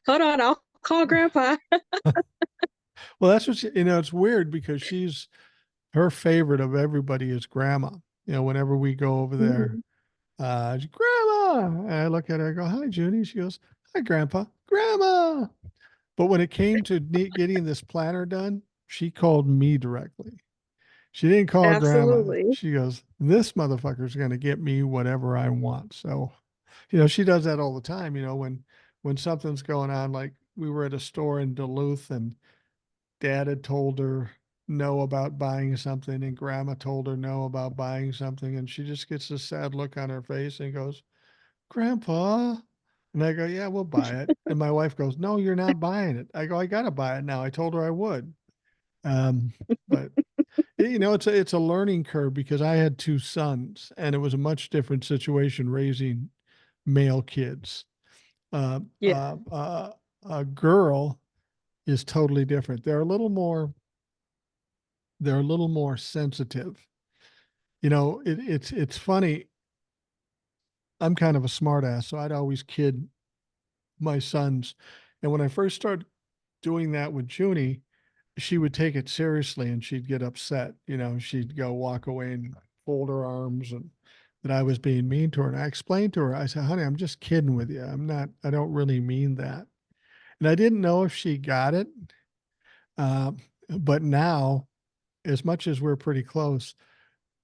Hold on, I'll call grandpa. well, that's what it's weird because her favorite of everybody is Grandma. Whenever we go over there, Mhm. Grandma, and I look at her, I go, "Hi, Junie." She goes, "Hi, Grandpa, Grandma." But when it came to getting this planner done, she called me directly. She didn't call Grandma. Absolutely. She goes, "This motherfucker's going to get me whatever I want." So, she does that all the time. When something's going on, like we were at a store in Duluth, and Dad had told her no about buying something, and Grandma told her no about buying something, and she just gets this sad look on her face and goes, "Grandpa." And I go, "Yeah, we'll buy it." And my wife goes, "No, you're not buying it." I go, "I gotta buy it now. I told her I would." Um, but It's a learning curve because I had two sons, and it was a much different situation raising male kids. Uh, Yeah. uh, uh, a girl is totally different. They're a little more sensitive. It's funny. I'm kind of a smartass, so I'd always kid my sons. And when I first started doing that with Junie, she would take it seriously and she'd get upset. She'd go walk away and fold her arms and that I was being mean to her. And I explained to her, I said, honey, I'm just kidding with you. I don't really mean that. And I didn't know if she got it. Uh, but now, as much as we're pretty close,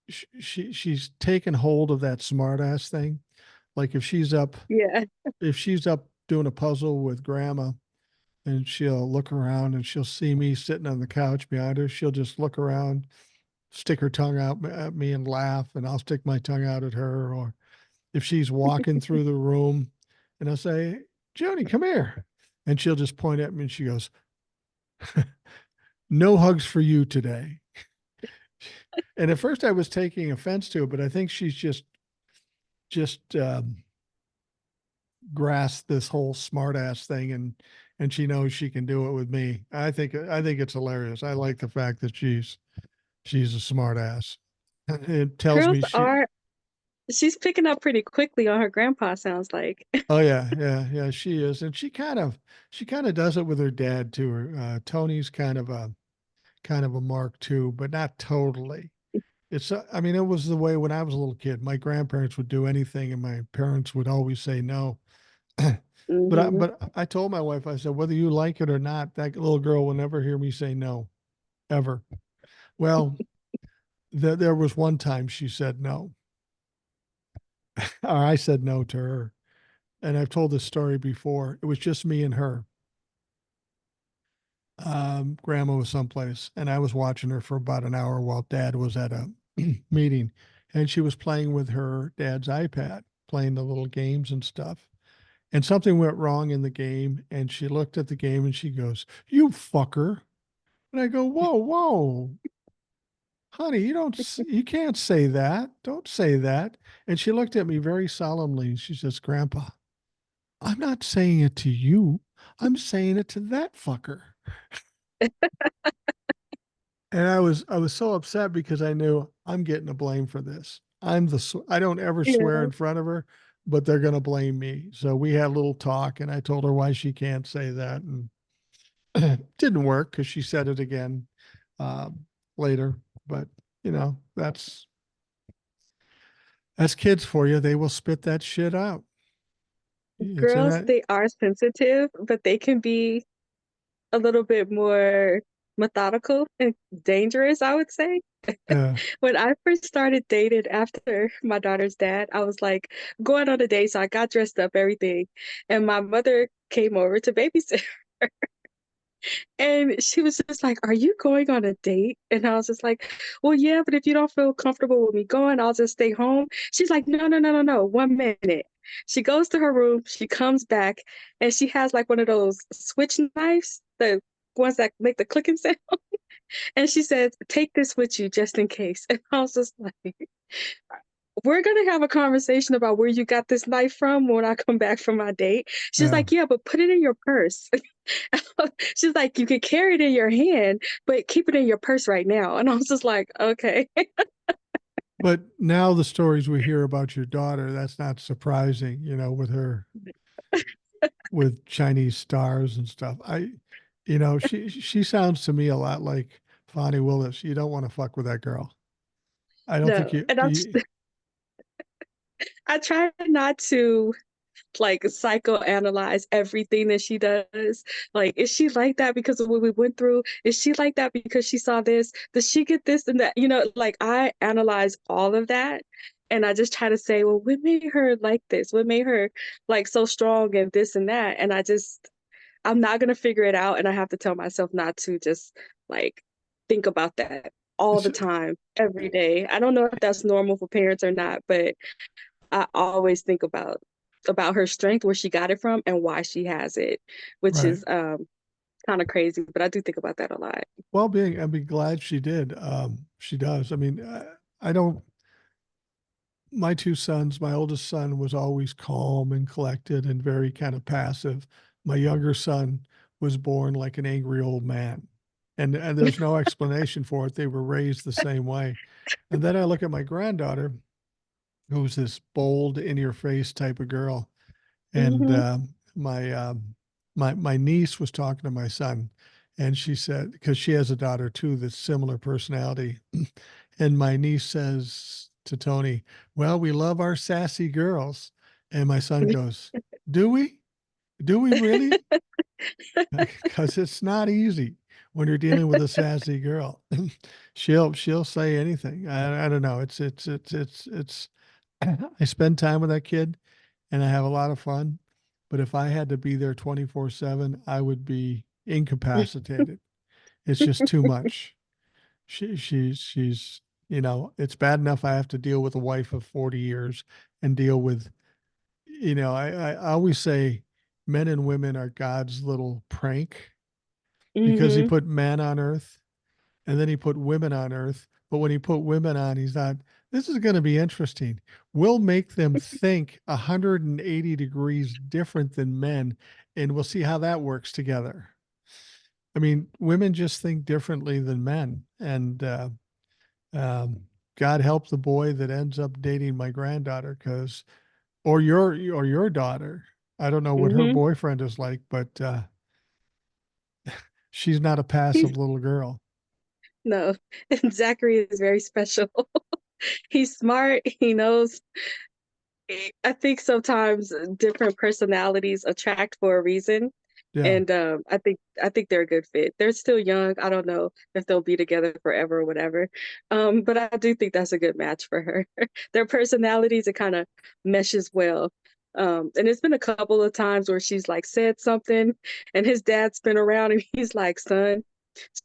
she's taken hold of that smartass thing. Like Yeah. if she's up doing a puzzle with grandma and she'll look around and she'll see me sitting on the couch behind her, she'll just look around, stick her tongue out at me and laugh, and I'll stick my tongue out at her. Or if she's walking through the room and I'll say, Joni, come here. And she'll just point at me and she goes, no hugs for you today. And at first I was taking offense to it, but I think she's just grasped this whole smart ass thing, and she knows she can do it with me. I think it's hilarious. I like the fact that she's a smart ass. It tells Girls me she are she's picking up pretty quickly on her grandpa, sounds like. oh yeah, she is. And she kind of does it with her dad too. Tony's kind of a mark too, but not totally. I mean, it was the way when I was a little kid. My grandparents would do anything and my parents would always say no. But I, Hmm. but I told my wife, I said, whether you like it or not, that little girl will never hear me say no, ever. Well, there was one time she said no, or I said no to her. And I've told this story before. It was just me and her. Grandma was someplace, and I was watching her for about an hour while Dad was at a meeting, and she was playing with her dad's iPad, playing the little games and stuff. And something went wrong in the game, and she looked at the game and she goes, "You fucker!" And I go, "Whoa, whoa, honey, you can't say that. Don't say that." And she looked at me very solemnly and she says, "Grandpa, I'm not saying it to you. I'm saying it to that fucker." And I was so upset because I knew I'm getting the blame for this. I don't ever swear Yeah. in front of her, but they're going to blame me. So we had a little talk and I told her why she can't say that, and it didn't work because she said it again later. But that's kids for you. They will spit that shit out. It's in Girls, that. they are sensitive, but they can be a little bit more methodical and dangerous, I would say. Uh, When I first started dating after my daughter's dad, I was like going on a date, so I got dressed up, everything. And my mother came over to babysit. And she was just like, "Are you going on a date?" And I was just like, "Well, yeah, but if you don't feel comfortable with me going, I'll just stay home." She's like, "No, no, no, no, no. 1 minute." She goes to her room, she comes back, and she has like one of those switch knives, the ones that make the clicking sound. And she says, "Take this with you just in case." And I was just like, "We're gonna have a conversation about where you got this knife from when I come back from my date." She's yeah. like, "Yeah, but put it in your purse." She's like, "You can carry it in your hand, but keep it in your purse right now." And I was just like, "Okay." But now the stories we hear about your daughter, that's not surprising, with Chinese stars and stuff. She sounds to me a lot like Fonnie Willis. You don't want to fuck with that girl. I don't think No, you and do. You, I try not to like psychoanalyze everything that she does. Like, is she like that because of what we went through? Is she like that because she saw this? Does she get this and that? Like I analyze all of that. And I just try to say, well, what made her like this? What made her like so strong and this and that? And I'm not gonna figure it out. And I have to tell myself not to just like think about that all it's the time, every day. I don't know if that's normal for parents or not, but I always think about her strength, where she got it from, and why she has it, which right. is kind of crazy. But I do think about that a lot. Well, being I'd be glad she did. She does. I mean, I don't, my two sons, my oldest son was always calm and collected and very kind of passive. My younger son was born like an angry old man. And there's no explanation for it. They were raised the same way. And then I look at my granddaughter, who's this bold, in your face type of girl. And Hmm. my my niece was talking to my son, and she said, because she has a daughter too that's similar personality, and my niece says to Tony, "Well, we love our sassy girls," and my son goes, "Do we? Do we really?" Because it's not easy when you're dealing with a sassy girl. She'll say anything. I don't know. It's. I spend time with that kid and I have a lot of fun. But if I had to be there 24/7, I would be incapacitated. It's just too much. She's, it's bad enough I have to deal with a wife of 40 years and deal with, I always say men and women are God's little prank because he Hmm. put man on earth and then he put women on earth. But when he put women on, he's not, this is going to be interesting. We'll make them think 180 degrees different than men, and we'll see how that works together. I mean, women just think differently than men. And um, God help the boy that ends up dating my granddaughter, because, or your daughter. I don't know what her Hmm. boyfriend is like, but she's not a He's passive little girl. no, Zachary is very special. He's smart. He knows. I think sometimes different personalities attract for a reason, Yeah. and I think they're a good fit. They're still young. I don't know if they'll be together forever or whatever, but I do think that's a good match for her. Their personalities, it kind of meshes well. And it's been a couple of times where she's like said something, and his dad's been around, and he's like, "Son,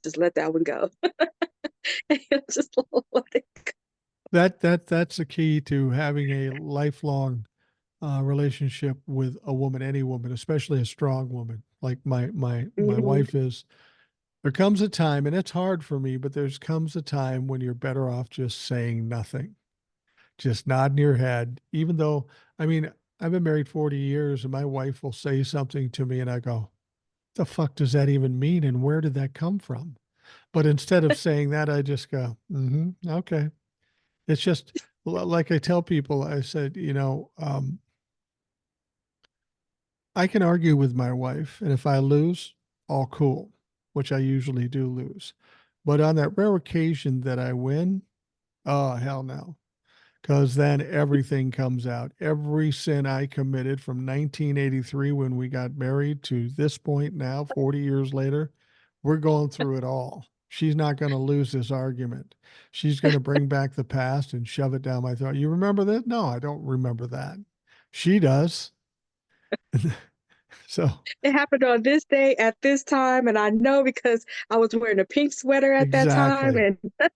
just let that one go." And he'll just let it go. That's the key to having a lifelong relationship with a woman, any woman, especially a strong woman, like my Hmm. wife is. There comes a time, and it's hard for me, but there's comes a time when you're better off just saying nothing, just nodding your head. Even though, I mean, I've been married 40 years, and my wife will say something to me, and I go, "The fuck does that even mean? And where did that come from?" But instead of saying that, I just go, okay. It's just like I tell people, I said, I can argue with my wife, and if I lose, all cool, which I usually do lose. But on that rare occasion that I win, oh, hell no. Because then everything comes out. Every sin I committed from 1983 when we got married to this point now, 40 years later, we're going through it all. She's not going to lose this argument. She's going to bring back the past and shove it down my throat. You remember that? No, I don't remember that. She does. So, It happened on this day at this time, and I know because I was wearing a pink sweater at that time, exactly. and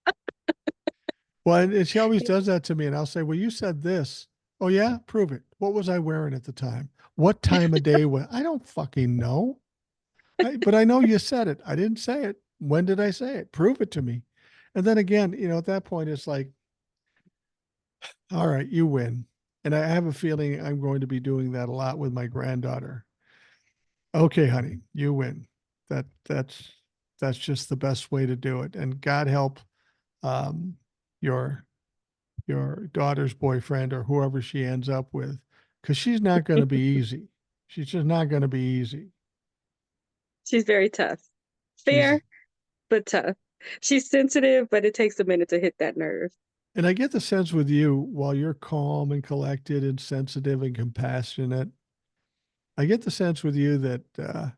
Well, and she always does that to me. And I'll say, "Well, you said this." "Oh, yeah? Prove it." "What was I wearing at the time? What time of day was I don't fucking know. But I know you said it. I didn't say it. When did I say it? Prove it to me. And then again, at that point, it's like, all right, you win. And I have a feeling I'm going to be doing that a lot with my granddaughter. Okay, honey, you win. That's just the best way to do it. And God help um, your your daughter's boyfriend or whoever she ends up with, because she's not going to be easy. She's just not going to be easy. she's very tough. She's Fair, but tough. She's sensitive, but it takes a minute to hit that nerve. And I get the sense with you, while you're calm and collected and sensitive and compassionate, I get the sense with you that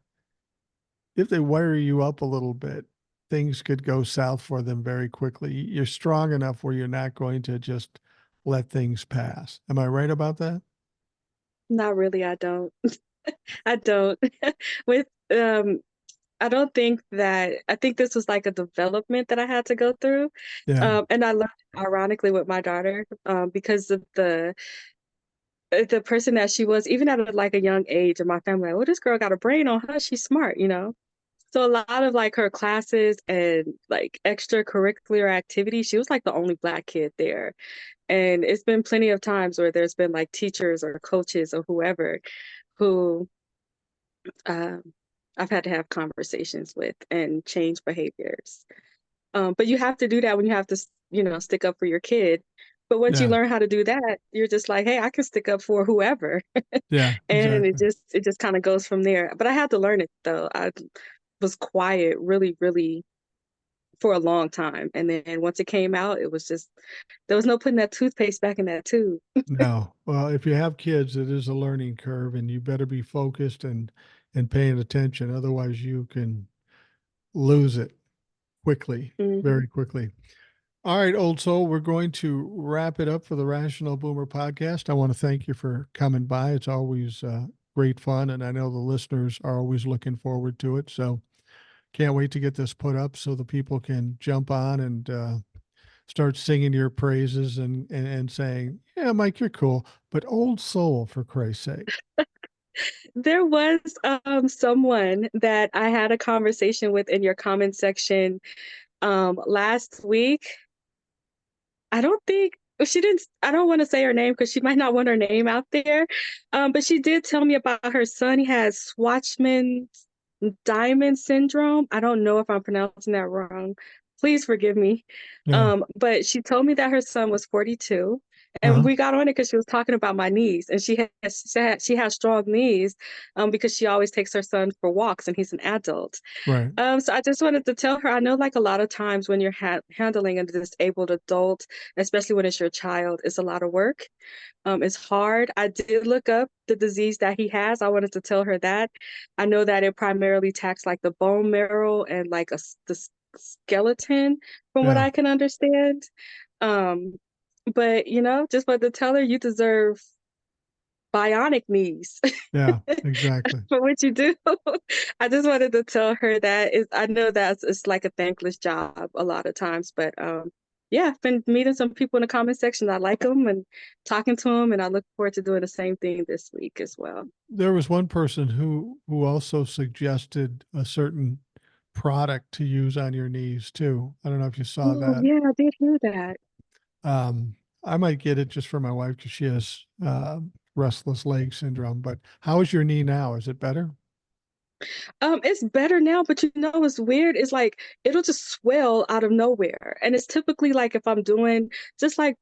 if they wire you up a little bit, things could go south for them very quickly. You're strong enough where you're not going to just let things pass. Am I right about that? Not really, I don't. I don't. With I don't think that I think this was like a development that I had to go through. Yeah. And I learned ironically with my daughter, because of the person that she was, even at like a young age, and my family like, "Oh, this girl got a brain on her. She's smart," you know. So a lot of like her classes and like extracurricular activities, she was like the only Black kid there. And it's been plenty of times where there's been like teachers or coaches or whoever who um, I've had to have conversations with and change behaviors. But you have to do that when you have to, stick up for your kid. But once you Yeah. learn how to do that, you're just like, hey, I can stick up for whoever. Yeah, And it exactly. just kind of goes from there. But I had to learn it though. I was quiet really, really for a long time. And then once it came out, it was just there was no putting that toothpaste back in that tube. No. Well, if you have kids, it is a learning curve and you better be focused and paying attention. Otherwise you can lose it quickly, Hmm. very quickly. All right, old soul, we're going to wrap it up for the Rational Boomer podcast. I want to thank you for coming by. It's always great fun, and I know the listeners are always looking forward to it. So can't wait to get this put up so the people can jump on and start singing your praises and saying, "Yeah, Mike, you're cool," but old soul for Christ's sake. There was someone that I had a conversation with in your comment section last week. I don't think she didn't. I don't want to say her name because she might not want her name out there. But she did tell me about her son. He has Swatchman Diamond syndrome. I don't know if I'm pronouncing that wrong. Please forgive me. Yeah. But she told me that her son was 42, and Uh-huh. we got on it because she was talking about my knees, and she has strong knees, because she always takes her son for walks, and he's an adult. Right. So I just wanted to tell her, I know like a lot of times when you're handling a disabled adult, especially when it's your child, it's a lot of work. It's hard. I did look up the disease that he has. I wanted to tell her that. I know that it primarily attacks like the bone marrow and like the skeleton, from what Yeah. I can understand. Um, but just wanted to tell her you deserve bionic knees Yeah. Exactly. for what you do. I just wanted to tell her that I know that it's like a thankless job a lot of times, but yeah, I've been meeting some people in the comment section. I like them and talking to them, and I look forward to doing the same thing this week as well. There was one person who also suggested a certain product to use on your knees too. I don't know if you saw Oh, that. yeah, I did hear that. I might get it just for my wife because she has restless leg syndrome. But how is your knee now? Is it better? It's better now, but what's weird is like it'll just swell out of nowhere. And it's typically like if I'm doing just like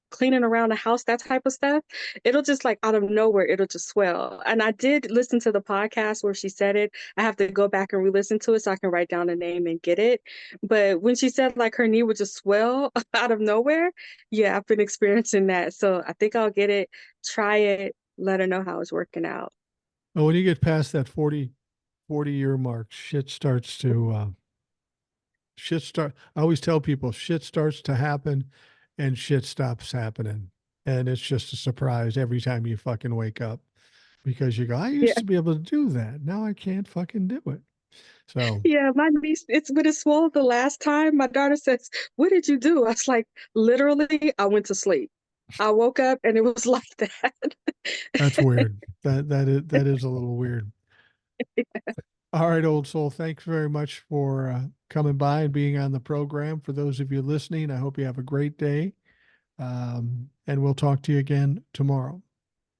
cleaning around the house, that type of stuff, it'll just like out of nowhere, it'll just swell. And I did listen to the podcast where she said it. I have to go back and re-listen to it so I can write down the name and get it. But when she said like her knee would just swell out of nowhere, yeah, I've been experiencing that. So I think I'll get it, try it, let her know how it's working out. Well, when you get past that 40-year mark, I always tell people shit starts to happen and shit stops happening. And it's just a surprise every time you fucking wake up because you go, I Yeah. used to be able to do that. Now I can't fucking do it. So Yeah, my niece, it's when it swelled the last time. My daughter says, "What did you do?" I was like, "Literally, I went to sleep. I woke up and it was like that." that's weird. That is a little weird. All right, old soul. Thanks very much for coming by and being on the program. For those of you listening, I hope you have a great day. And we'll talk to you again tomorrow.